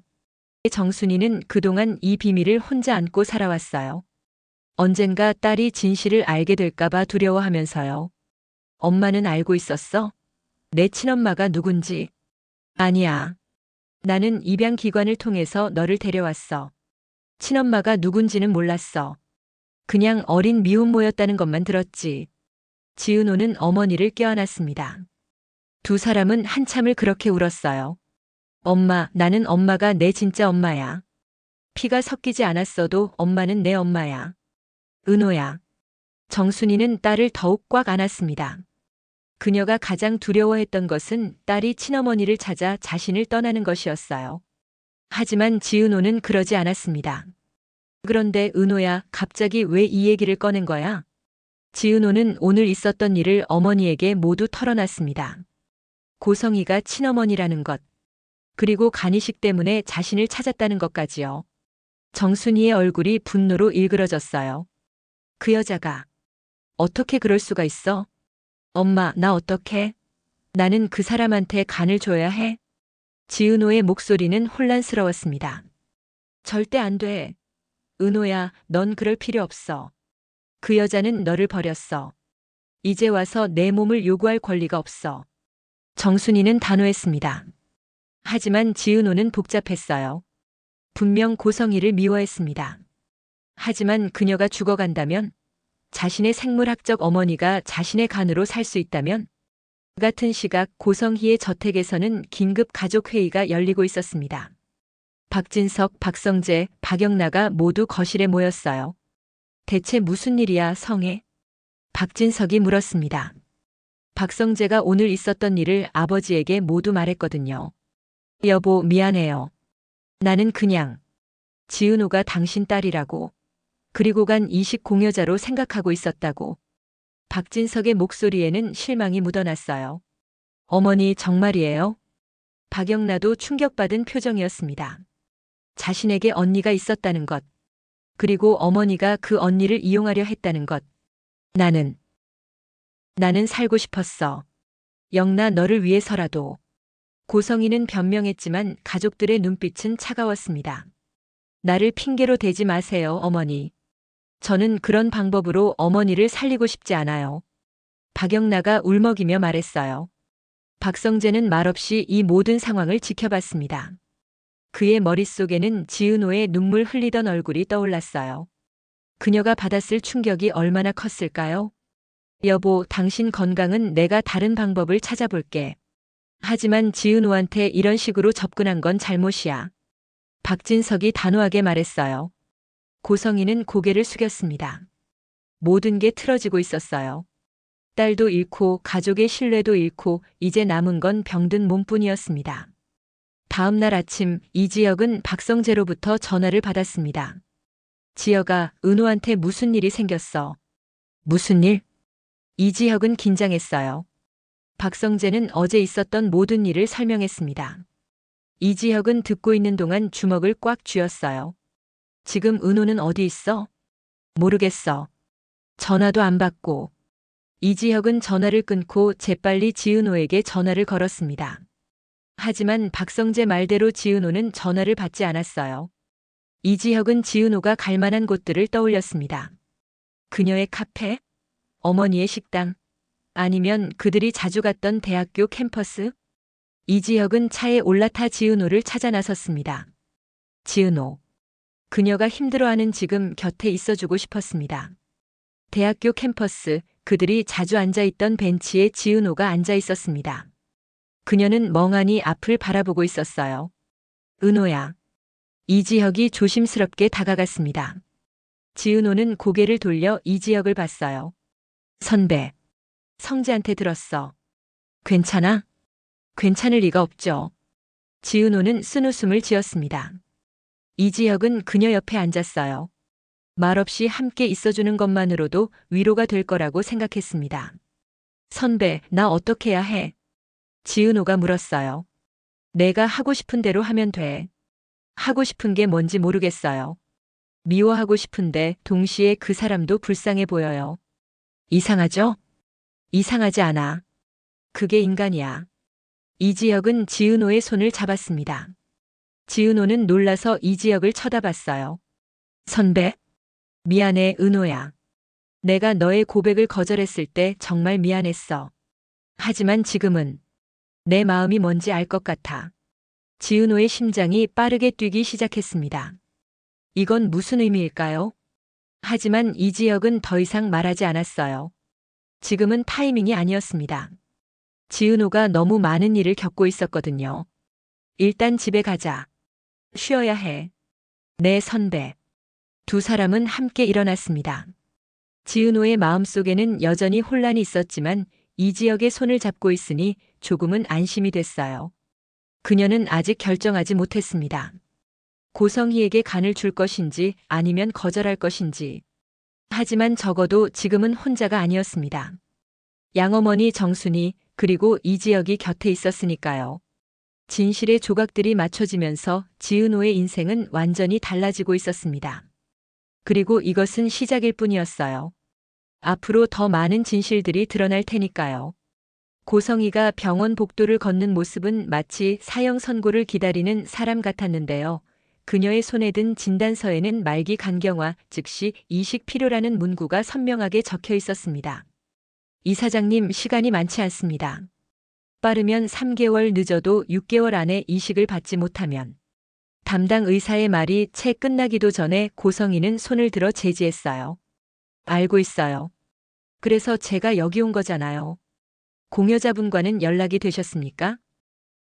정순이는 그동안 이 비밀을 혼자 안고 살아왔어요. 언젠가 딸이 진실을 알게 될까봐 두려워하면서요. 엄마는 알고 있었어? 내 친엄마가 누군지. 아니야. 나는 입양기관을 통해서 너를 데려왔어. 친엄마가 누군지는 몰랐어. 그냥 어린 미혼모였다는 것만 들었지. 지은호는 어머니를 껴안았습니다. 두 사람은 한참을 그렇게 울었어요. 엄마, 나는 엄마가 내 진짜 엄마야. 피가 섞이지 않았어도 엄마는 내 엄마야. 은호야. 정순이는 딸을 더욱 꽉 안았습니다. 그녀가 가장 두려워했던 것은 딸이 친어머니를 찾아 자신을 떠나는 것이었어요. 하지만 지은호는 그러지 않았습니다. 그런데 은호야, 갑자기 왜 이 얘기를 꺼낸 거야? 지은호는 오늘 있었던 일을 어머니에게 모두 털어놨습니다. 고성이가 친어머니라는 것, 그리고 간이식 때문에 자신을 찾았다는 것까지요. 정순이의 얼굴이 분노로 일그러졌어요. 그 여자가 어떻게 그럴 수가 있어? 엄마, 나 어떡해? 나는 그 사람한테 간을 줘야 해? 지은호의 목소리는 혼란스러웠습니다. 절대 안 돼. 은호야, 넌 그럴 필요 없어. 그 여자는 너를 버렸어. 이제 와서 내 몸을 요구할 권리가 없어. 정순이는 단호했습니다. 하지만 지은호는 복잡했어요. 분명 고성이를 미워했습니다. 하지만 그녀가 죽어간다면, 자신의 생물학적 어머니가 자신의 간으로 살 수 있다면, 같은 시각 고성희의 저택에서는 긴급 가족회의가 열리고 있었습니다. 박진석, 박성재, 박영나가 모두 거실에 모였어요. 대체 무슨 일이야, 성애? 박진석이 물었습니다. 박성재가 오늘 있었던 일을 아버지에게 모두 말했거든요. 여보, 미안해요. 나는 그냥 지은호가 당신 딸이라고, 그리고 간 이식 공여자로 생각하고 있었다고. 박진석의 목소리에는 실망이 묻어났어요. 어머니, 정말이에요? 박영나도 충격받은 표정이었습니다. 자신에게 언니가 있었다는 것, 그리고 어머니가 그 언니를 이용하려 했다는 것. 나는 살고 싶었어. 영나, 너를 위해서라도. 고성이는 변명했지만 가족들의 눈빛은 차가웠습니다. 나를 핑계로 대지 마세요, 어머니. 저는 그런 방법으로 어머니를 살리고 싶지 않아요. 박영나가 울먹이며 말했어요. 박성재는 말없이 이 모든 상황을 지켜봤습니다. 그의 머릿속에는 지은호의 눈물 흘리던 얼굴이 떠올랐어요. 그녀가 받았을 충격이 얼마나 컸을까요? 여보, 당신 건강은 내가 다른 방법을 찾아볼게. 하지만 지은호한테 이런 식으로 접근한 건 잘못이야. 박진석이 단호하게 말했어요. 고성이는 고개를 숙였습니다. 모든 게 틀어지고 있었어요. 딸도 잃고 가족의 신뢰도 잃고 이제 남은 건 병든 몸뿐이었습니다. 다음 날 아침 이지혁은 박성재로부터 전화를 받았습니다. 지혁아, 은호한테 무슨 일이 생겼어? 무슨 일? 이지혁은 긴장했어요. 박성재는 어제 있었던 모든 일을 설명했습니다. 이지혁은 듣고 있는 동안 주먹을 꽉 쥐었어요. 지금 은호는 어디 있어? 모르겠어. 전화도 안 받고. 이지혁은 전화를 끊고 재빨리 지은호에게 전화를 걸었습니다. 하지만 박성재 말대로 지은호는 전화를 받지 않았어요. 이지혁은 지은호가 갈 만한 곳들을 떠올렸습니다. 그녀의 카페? 어머니의 식당? 아니면 그들이 자주 갔던 대학교 캠퍼스? 이지혁은 차에 올라타 지은호를 찾아 나섰습니다. 지은호. 그녀가 힘들어하는 지금 곁에 있어주고 싶었습니다. 대학교 캠퍼스, 그들이 자주 앉아있던 벤치에 지은호가 앉아 있었습니다. 그녀는 멍하니 앞을 바라보고 있었어요. 은호야. 이지혁이 조심스럽게 다가갔습니다. 지은호는 고개를 돌려 이지혁을 봤어요. 선배. 성재한테 들었어. 괜찮아? 괜찮을 리가 없죠. 지은호는 쓴웃음을 지었습니다. 이지혁은 그녀 옆에 앉았어요. 말없이 함께 있어주는 것만으로도 위로가 될 거라고 생각했습니다. 선배, 나 어떻게 해야 해? 지은호가 물었어요. 내가 하고 싶은 대로 하면 돼. 하고 싶은 게 뭔지 모르겠어요. 미워하고 싶은데 동시에 그 사람도 불쌍해 보여요. 이상하죠? 이상하지 않아. 그게 인간이야. 이지혁은 지은호의 손을 잡았습니다. 지은호는 놀라서 이지혁을 쳐다봤어요. 선배? 미안해, 은호야. 내가 너의 고백을 거절했을 때 정말 미안했어. 하지만 지금은 내 마음이 뭔지 알 것 같아. 지은호의 심장이 빠르게 뛰기 시작했습니다. 이건 무슨 의미일까요? 하지만 이지혁은 더 이상 말하지 않았어요. 지금은 타이밍이 아니었습니다. 지은호가 너무 많은 일을 겪고 있었거든요. 일단 집에 가자. 쉬어야 해. 네, 선배. 두 사람은 함께 일어났습니다. 지은호의 마음속에는 여전히 혼란이 있었지만 이지혁의 손을 잡고 있으니 조금은 안심이 됐어요. 그녀는 아직 결정하지 못했습니다. 고성희에게 간을 줄 것인지 아니면 거절할 것인지. 하지만 적어도 지금은 혼자가 아니었습니다. 양어머니 정순이 그리고 이지혁이 곁에 있었으니까요. 진실의 조각들이 맞춰지면서 지은호의 인생은 완전히 달라지고 있었습니다. 그리고 이것은 시작일 뿐이었어요. 앞으로 더 많은 진실들이 드러날 테니까요. 고성희가 병원 복도를 걷는 모습은 마치 사형 선고를 기다리는 사람 같았는데요. 그녀의 손에 든 진단서에는 말기 간경화, 즉시 이식 필요라는 문구가 선명하게 적혀 있었습니다. 이사장님, 시간이 많지 않습니다. 빠르면 3개월, 늦어도 6개월 안에 이식을 받지 못하면. 담당 의사의 말이 채 끝나기도 전에 고성희는 손을 들어 제지했어요. 알고 있어요. 그래서 제가 여기 온 거잖아요. 공여자분과는 연락이 되셨습니까?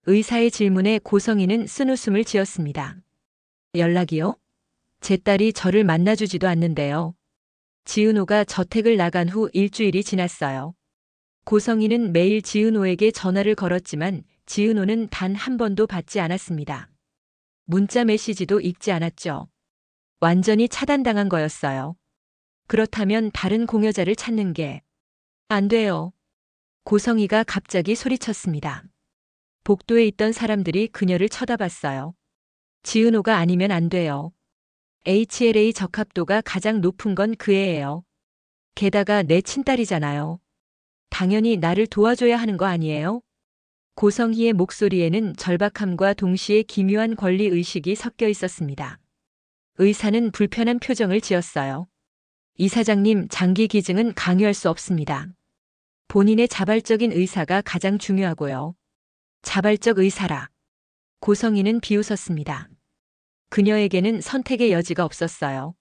의사의 질문에 고성희는 쓴웃음을 지었습니다. 연락이요? 제 딸이 저를 만나주지도 않는데요. 지은호가 저택을 나간 후 일주일이 지났어요. 고성희는 매일 지은호에게 전화를 걸었지만 지은호는 단 한 번도 받지 않았습니다. 문자 메시지도 읽지 않았죠. 완전히 차단당한 거였어요. 그렇다면 다른 공여자를 찾는 게 안 돼요. 고성희가 갑자기 소리쳤습니다. 복도에 있던 사람들이 그녀를 쳐다봤어요. 지은호가 아니면 안 돼요. HLA 적합도가 가장 높은 건 그 애예요. 게다가 내 친딸이잖아요. 당연히 나를 도와줘야 하는 거 아니에요? 고성희의 목소리에는 절박함과 동시에 기묘한 권리의식이 섞여 있었습니다. 의사는 불편한 표정을 지었어요. 이사장님, 장기 기증은 강요할 수 없습니다. 본인의 자발적인 의사가 가장 중요하고요. 자발적 의사라. 고성희는 비웃었습니다. 그녀에게는 선택의 여지가 없었어요.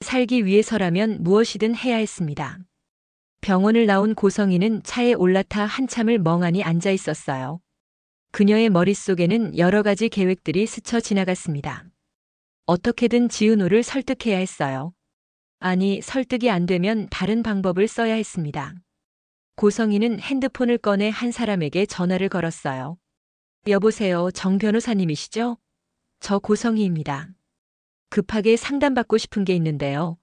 살기 위해서라면 무엇이든 해야 했습니다. 병원을 나온 고성희는 차에 올라타 한참을 멍하니 앉아 있었어요. 그녀의 머릿속에는 여러 가지 계획들이 스쳐 지나갔습니다. 어떻게든 지은호를 설득해야 했어요. 아니, 설득이 안 되면 다른 방법을 써야 했습니다. 고성희는 핸드폰을 꺼내 한 사람에게 전화를 걸었어요. 여보세요, 정 변호사님이시죠? 저 고성희입니다. 급하게 상담받고 싶은 게 있는데요.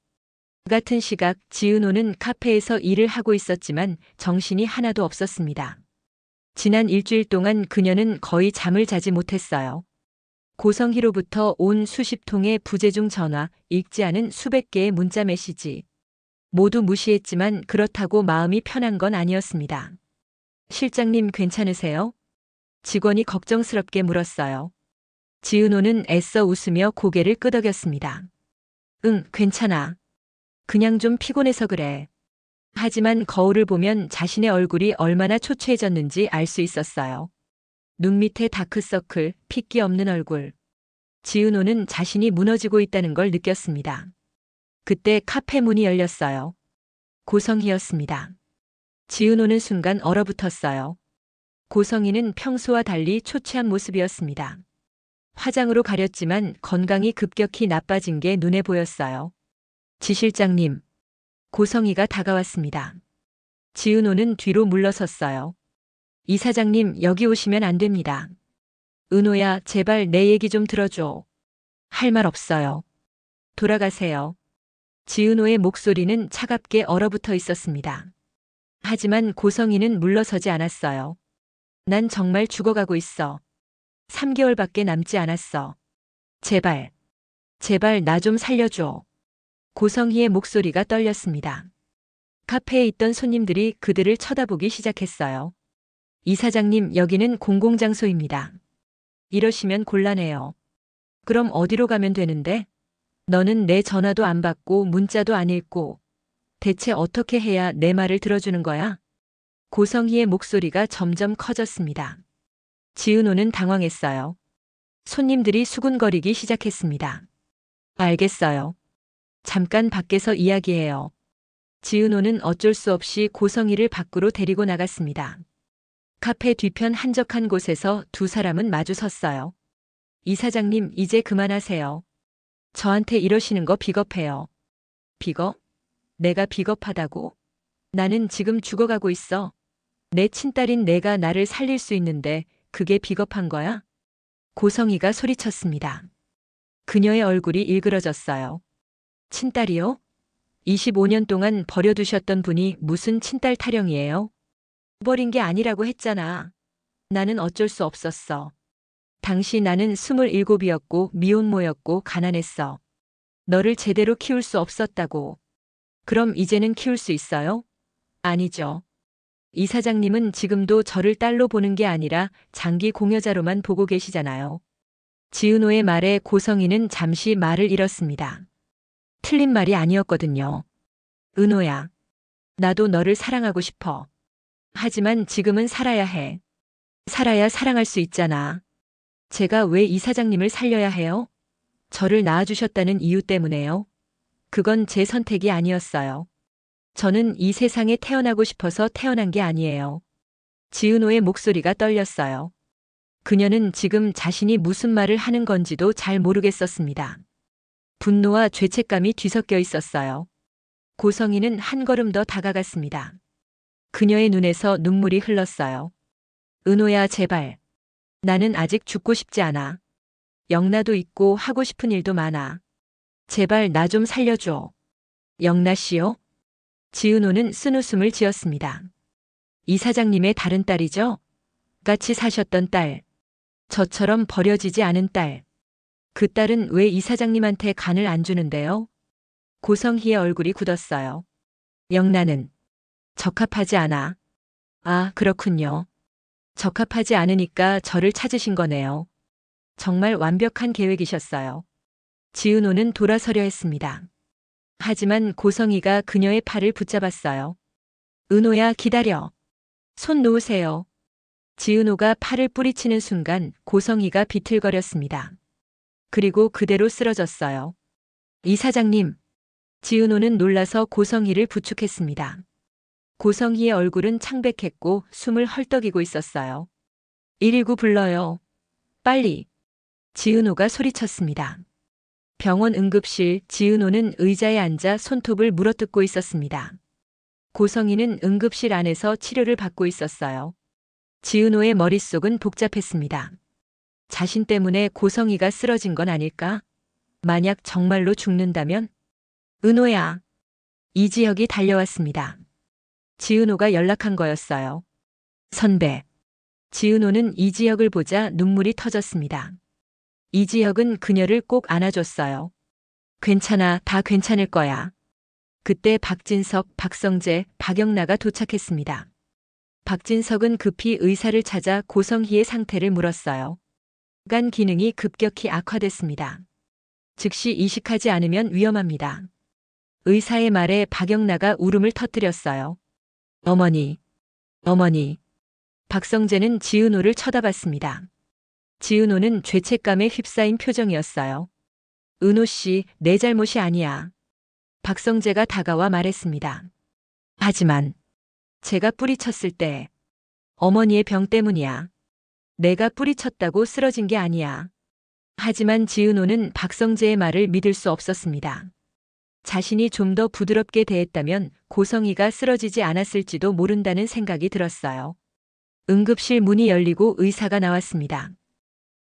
같은 시각 지은호는 카페에서 일을 하고 있었지만 정신이 하나도 없었습니다. 지난 일주일 동안 그녀는 거의 잠을 자지 못했어요. 고성희로부터 온 수십 통의 부재중 전화, 읽지 않은 수백 개의 문자 메시지. 모두 무시했지만 그렇다고 마음이 편한 건 아니었습니다. 실장님 괜찮으세요? 직원이 걱정스럽게 물었어요. 지은호는 애써 웃으며 고개를 끄덕였습니다. 응, 괜찮아. 그냥 좀 피곤해서 그래. 하지만 거울을 보면 자신의 얼굴이 얼마나 초췌해졌는지 알 수 있었어요. 눈 밑에 다크서클, 핏기 없는 얼굴. 지은호는 자신이 무너지고 있다는 걸 느꼈습니다. 그때 카페 문이 열렸어요. 고성희였습니다. 지은호는 순간 얼어붙었어요. 고성희는 평소와 달리 초췌한 모습이었습니다. 화장으로 가렸지만 건강이 급격히 나빠진 게 눈에 보였어요. 지 실장님. 고성희가 다가왔습니다. 지은호는 뒤로 물러섰어요. 이 사장님, 여기 오시면 안 됩니다. 은호야, 제발 내 얘기 좀 들어줘. 할 말 없어요. 돌아가세요. 지은호의 목소리는 차갑게 얼어붙어 있었습니다. 하지만 고성희는 물러서지 않았어요. 난 정말 죽어가고 있어. 3개월밖에 남지 않았어. 제발, 제발 나 좀 살려줘. 고성희의 목소리가 떨렸습니다. 카페에 있던 손님들이 그들을 쳐다보기 시작했어요. 이 사장님, 여기는 공공장소입니다. 이러시면 곤란해요. 그럼 어디로 가면 되는데? 너는 내 전화도 안 받고 문자도 안 읽고 대체 어떻게 해야 내 말을 들어주는 거야? 고성희의 목소리가 점점 커졌습니다. 지은호는 당황했어요. 손님들이 수군거리기 시작했습니다. 알겠어요. 잠깐 밖에서 이야기해요. 지은호는 어쩔 수 없이 고성희를 밖으로 데리고 나갔습니다. 카페 뒤편 한적한 곳에서 두 사람은 마주 섰어요. 이 사장님, 이제 그만하세요. 저한테 이러시는 거 비겁해요. 비겁? 내가 비겁하다고? 나는 지금 죽어가고 있어. 내 친딸인 내가 나를 살릴 수 있는데 그게 비겁한 거야? 고성희가 소리쳤습니다. 그녀의 얼굴이 일그러졌어요. 친딸이요? 25년 동안 버려두셨던 분이 무슨 친딸 타령이에요? 버린 게 아니라고 했잖아. 나는 어쩔 수 없었어. 당시 나는 27이었고 미혼모였고 가난했어. 너를 제대로 키울 수 없었다고. 그럼 이제는 키울 수 있어요? 아니죠. 이 사장님은 지금도 저를 딸로 보는 게 아니라 장기 공여자로만 보고 계시잖아요. 지은호의 말에 고성희는 잠시 말을 잃었습니다. 틀린 말이 아니었거든요. 은호야, 나도 너를 사랑하고 싶어. 하지만 지금은 살아야 해. 살아야 사랑할 수 있잖아. 제가 왜 이 사장님을 살려야 해요? 저를 낳아주셨다는 이유 때문에요. 그건 제 선택이 아니었어요. 저는 이 세상에 태어나고 싶어서 태어난 게 아니에요. 지은호의 목소리가 떨렸어요. 그녀는 지금 자신이 무슨 말을 하는 건지도 잘 모르겠었습니다. 분노와 죄책감이 뒤섞여 있었어요. 고성희는 한 걸음 더 다가갔습니다. 그녀의 눈에서 눈물이 흘렀어요. 은호야, 제발. 나는 아직 죽고 싶지 않아. 영나도 있고 하고 싶은 일도 많아. 제발 나 좀 살려줘. 영나 씨요? 지은호는 쓴웃음을 지었습니다. 이 사장님의 다른 딸이죠? 같이 사셨던 딸. 저처럼 버려지지 않은 딸. 그 딸은 왜 이 사장님한테 간을 안 주는데요? 고성희의 얼굴이 굳었어요. 영나는 적합하지 않아. 아, 그렇군요. 적합하지 않으니까 저를 찾으신 거네요. 정말 완벽한 계획이셨어요. 지은호는 돌아서려 했습니다. 하지만 고성희가 그녀의 팔을 붙잡았어요. 은호야, 기다려. 손 놓으세요. 지은호가 팔을 뿌리치는 순간 고성희가 비틀거렸습니다. 그리고 그대로 쓰러졌어요. 이 사장님. 지은호는 놀라서 고성희를 부축했습니다. 고성희의 얼굴은 창백했고 숨을 헐떡이고 있었어요. 119 불러요. 빨리. 지은호가 소리쳤습니다. 병원 응급실. 지은호는 의자에 앉아 손톱을 물어뜯고 있었습니다. 고성희는 응급실 안에서 치료를 받고 있었어요. 지은호의 머릿속은 복잡했습니다. 자신 때문에 고성희가 쓰러진 건 아닐까? 만약 정말로 죽는다면? 은호야. 이지혁이 달려왔습니다. 지은호가 연락한 거였어요. 선배. 지은호는 이지혁을 보자 눈물이 터졌습니다. 이지혁은 그녀를 꼭 안아줬어요. 괜찮아, 다 괜찮을 거야. 그때 박진석, 박성재, 박영나가 도착했습니다. 박진석은 급히 의사를 찾아 고성희의 상태를 물었어요. 간 기능이 급격히 악화됐습니다. 즉시 이식하지 않으면 위험합니다. 의사의 말에 박영나가 울음을 터뜨렸어요. 어머니, 어머니. 박성재는 지은호를 쳐다봤습니다. 지은호는 죄책감에 휩싸인 표정이었어요. 은호 씨, 내 잘못이 아니야. 박성재가 다가와 말했습니다. 하지만 제가 뿌리쳤을 때 어머니의 병 때문이야. 내가 뿌리쳤다고 쓰러진 게 아니야. 하지만 지은호는 박성재의 말을 믿을 수 없었습니다. 자신이 좀 더 부드럽게 대했다면 고성희가 쓰러지지 않았을지도 모른다는 생각이 들었어요. 응급실 문이 열리고 의사가 나왔습니다.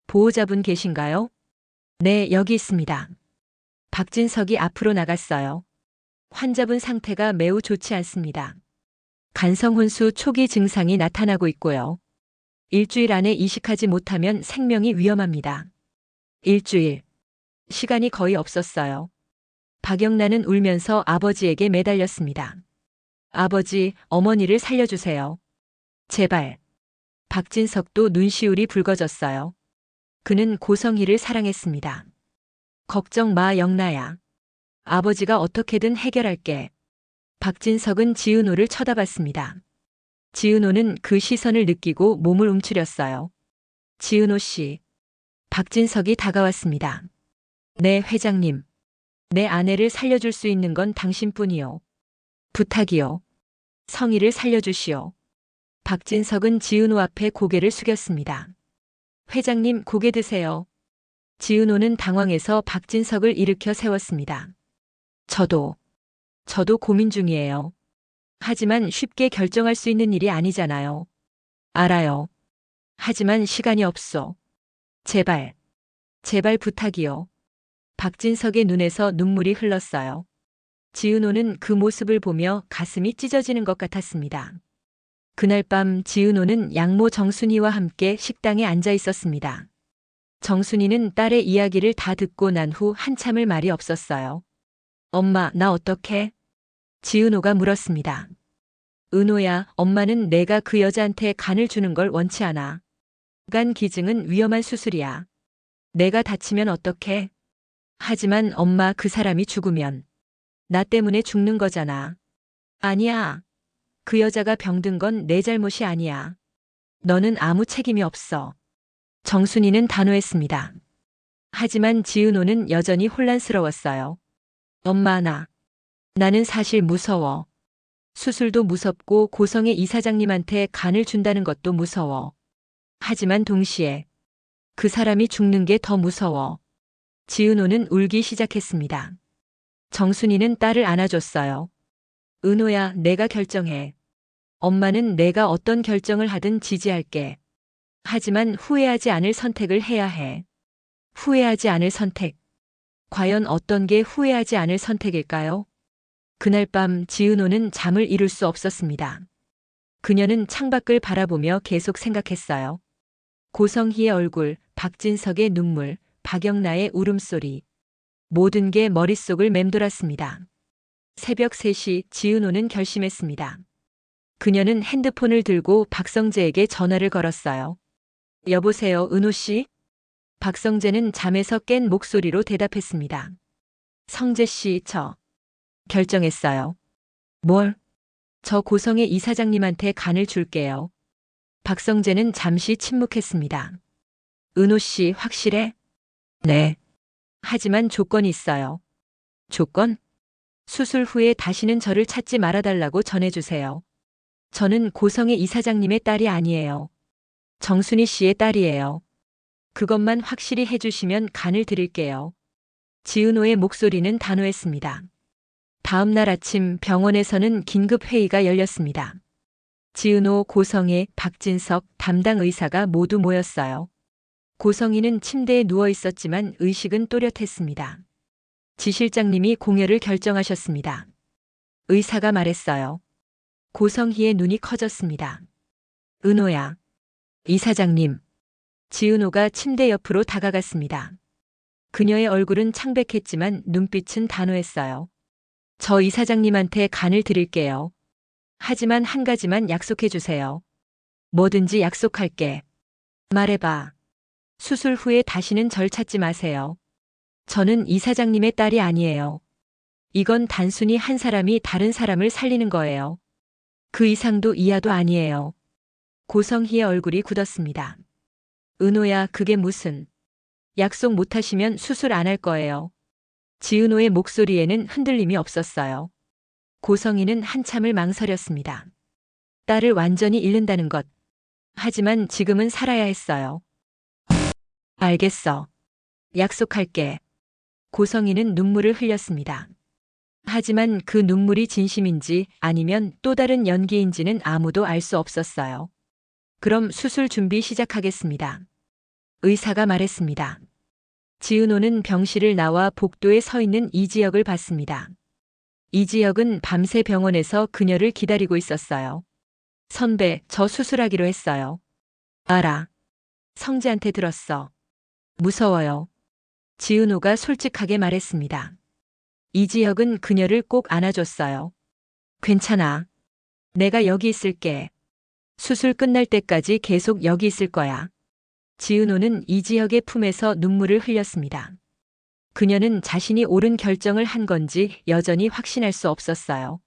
보호자분 계신가요? 네, 여기 있습니다. 박진석이 앞으로 나갔어요. 환자분 상태가 매우 좋지 않습니다. 간성혼수 초기 증상이 나타나고 있고요. 일주일 안에 이식하지 못하면 생명이 위험합니다. 일주일. 시간이 거의 없었어요. 박영란은 울면서 아버지에게 매달렸습니다. 아버지, 어머니를 살려주세요. 제발. 박진석도 눈시울이 붉어졌어요. 그는 고성희를 사랑했습니다. 걱정 마, 영나야. 아버지가 어떻게든 해결할게. 박진석은 지은호를 쳐다봤습니다. 지은호는 그 시선을 느끼고 몸을 움츠렸어요. 지은호 씨. 박진석이 다가왔습니다. 네, 회장님. 내 아내를 살려줄 수 있는 건 당신뿐이요. 부탁이요. 성희를 살려주시오. 박진석은 지은호 앞에 고개를 숙였습니다. 회장님, 고개 드세요. 지은호는 당황해서 박진석을 일으켜 세웠습니다. 저도 고민 중이에요. 하지만 쉽게 결정할 수 있는 일이 아니잖아요. 알아요. 하지만 시간이 없어. 제발 부탁이요. 박진석의 눈에서 눈물이 흘렀어요. 지은호는 그 모습을 보며 가슴이 찢어지는 것 같았습니다. 그날 밤 지은호는 양모 정순이와 함께 식당에 앉아 있었습니다. 정순이는 딸의 이야기를 다 듣고 난 후 한참을 말이 없었어요. 엄마, 나 어떡해? 지은호가 물었습니다. 은호야, 엄마는 내가 그 여자한테 간을 주는 걸 원치 않아. 간 기증은 위험한 수술이야. 내가 다치면 어떡해? 하지만 엄마, 그 사람이 죽으면 나 때문에 죽는 거잖아. 아니야. 그 여자가 병든 건 내 잘못이 아니야. 너는 아무 책임이 없어. 정순이는 단호했습니다. 하지만 지은호는 여전히 혼란스러웠어요. 엄마, 나는 사실 무서워. 수술도 무섭고 고성의 이사장님한테 간을 준다는 것도 무서워. 하지만 동시에 그 사람이 죽는 게 더 무서워. 지은호는 울기 시작했습니다. 정순이는 딸을 안아줬어요. 은호야, 내가 결정해. 엄마는 내가 어떤 결정을 하든 지지할게. 하지만 후회하지 않을 선택을 해야 해. 후회하지 않을 선택. 과연 어떤 게 후회하지 않을 선택일까요? 그날 밤 지은호는 잠을 이룰 수 없었습니다. 그녀는 창밖을 바라보며 계속 생각했어요. 고성희의 얼굴, 박진석의 눈물, 박영나의 울음소리. 모든 게 머릿속을 맴돌았습니다. 새벽 3시 지은호는 결심했습니다. 그녀는 핸드폰을 들고 박성재에게 전화를 걸었어요. 여보세요, 은호 씨? 박성재는 잠에서 깬 목소리로 대답했습니다. 성재 씨, 저 결정했어요. 뭘? 저 고성의 이사장님한테 간을 줄게요. 박성재는 잠시 침묵했습니다. 은호 씨, 확실해? 네. 하지만 조건이 있어요. 조건? 수술 후에 다시는 저를 찾지 말아달라고 전해주세요. 저는 고성의 이사장님의 딸이 아니에요. 정순이 씨의 딸이에요. 그것만 확실히 해주시면 간을 드릴게요. 지은호의 목소리는 단호했습니다. 다음 날 아침 병원에서는 긴급 회의가 열렸습니다. 지은호, 고성애, 박진석 담당 의사가 모두 모였어요. 고성희는 침대에 누워 있었지만 의식은 또렷했습니다. 지 실장님이 공여를 결정하셨습니다. 의사가 말했어요. 고성희의 눈이 커졌습니다. 은호야. 이사장님. 지은호가 침대 옆으로 다가갔습니다. 그녀의 얼굴은 창백했지만 눈빛은 단호했어요. 저 이사장님한테 간을 드릴게요. 하지만 한 가지만 약속해 주세요. 뭐든지 약속할게. 말해봐. 수술 후에 다시는 절 찾지 마세요. 저는 이사장님의 딸이 아니에요. 이건 단순히 한 사람이 다른 사람을 살리는 거예요. 그 이상도 이하도 아니에요. 고성희의 얼굴이 굳었습니다. 은호야, 그게 무슨. 약속 못하시면 수술 안 할 거예요. 지은호의 목소리에는 흔들림이 없었어요. 고성희는 한참을 망설였습니다. 딸을 완전히 잃는다는 것. 하지만 지금은 살아야 했어요. 알겠어. 약속할게. 고성희는 눈물을 흘렸습니다. 하지만 그 눈물이 진심인지 아니면 또 다른 연기인지는 아무도 알 수 없었어요. 그럼 수술 준비 시작하겠습니다. 의사가 말했습니다. 지은호는 병실을 나와 복도에 서 있는 이지혁을 봤습니다. 이지혁은 밤새 병원에서 그녀를 기다리고 있었어요. 선배, 저 수술하기로 했어요. 알아. 성재한테 들었어. 무서워요. 지은호가 솔직하게 말했습니다. 이지혁은 그녀를 꼭 안아줬어요. 괜찮아. 내가 여기 있을게. 수술 끝날 때까지 계속 여기 있을 거야. 지은호는 이지혁의 품에서 눈물을 흘렸습니다. 그녀는 자신이 옳은 결정을 한 건지 여전히 확신할 수 없었어요.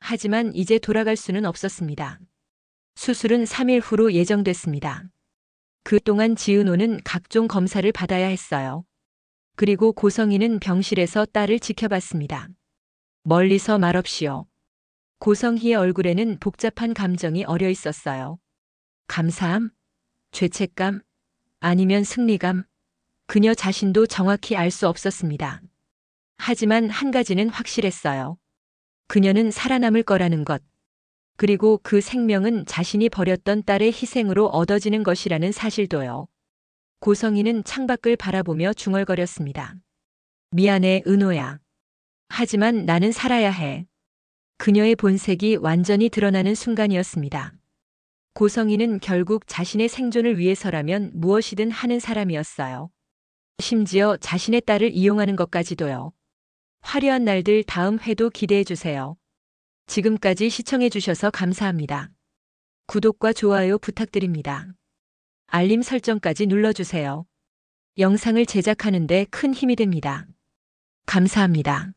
하지만 이제 돌아갈 수는 없었습니다. 수술은 3일 후로 예정됐습니다. 그동안 지은호는 각종 검사를 받아야 했어요. 그리고 고성희는 병실에서 딸을 지켜봤습니다. 멀리서 말없이요. 고성희의 얼굴에는 복잡한 감정이 어려 있었어요. 감사함? 죄책감? 아니면 승리감? 그녀 자신도 정확히 알 수 없었습니다. 하지만 한 가지는 확실했어요. 그녀는 살아남을 거라는 것. 그리고 그 생명은 자신이 버렸던 딸의 희생으로 얻어지는 것이라는 사실도요. 고성희는 창밖을 바라보며 중얼거렸습니다. 미안해, 은호야. 하지만 나는 살아야 해. 그녀의 본색이 완전히 드러나는 순간이었습니다. 고성희는 결국 자신의 생존을 위해서라면 무엇이든 하는 사람이었어요. 심지어 자신의 딸을 이용하는 것까지도요. 화려한 날들 다음 회도 기대해 주세요. 지금까지 시청해 주셔서 감사합니다. 구독과 좋아요 부탁드립니다. 알림 설정까지 눌러주세요. 영상을 제작하는 데 큰 힘이 됩니다. 감사합니다.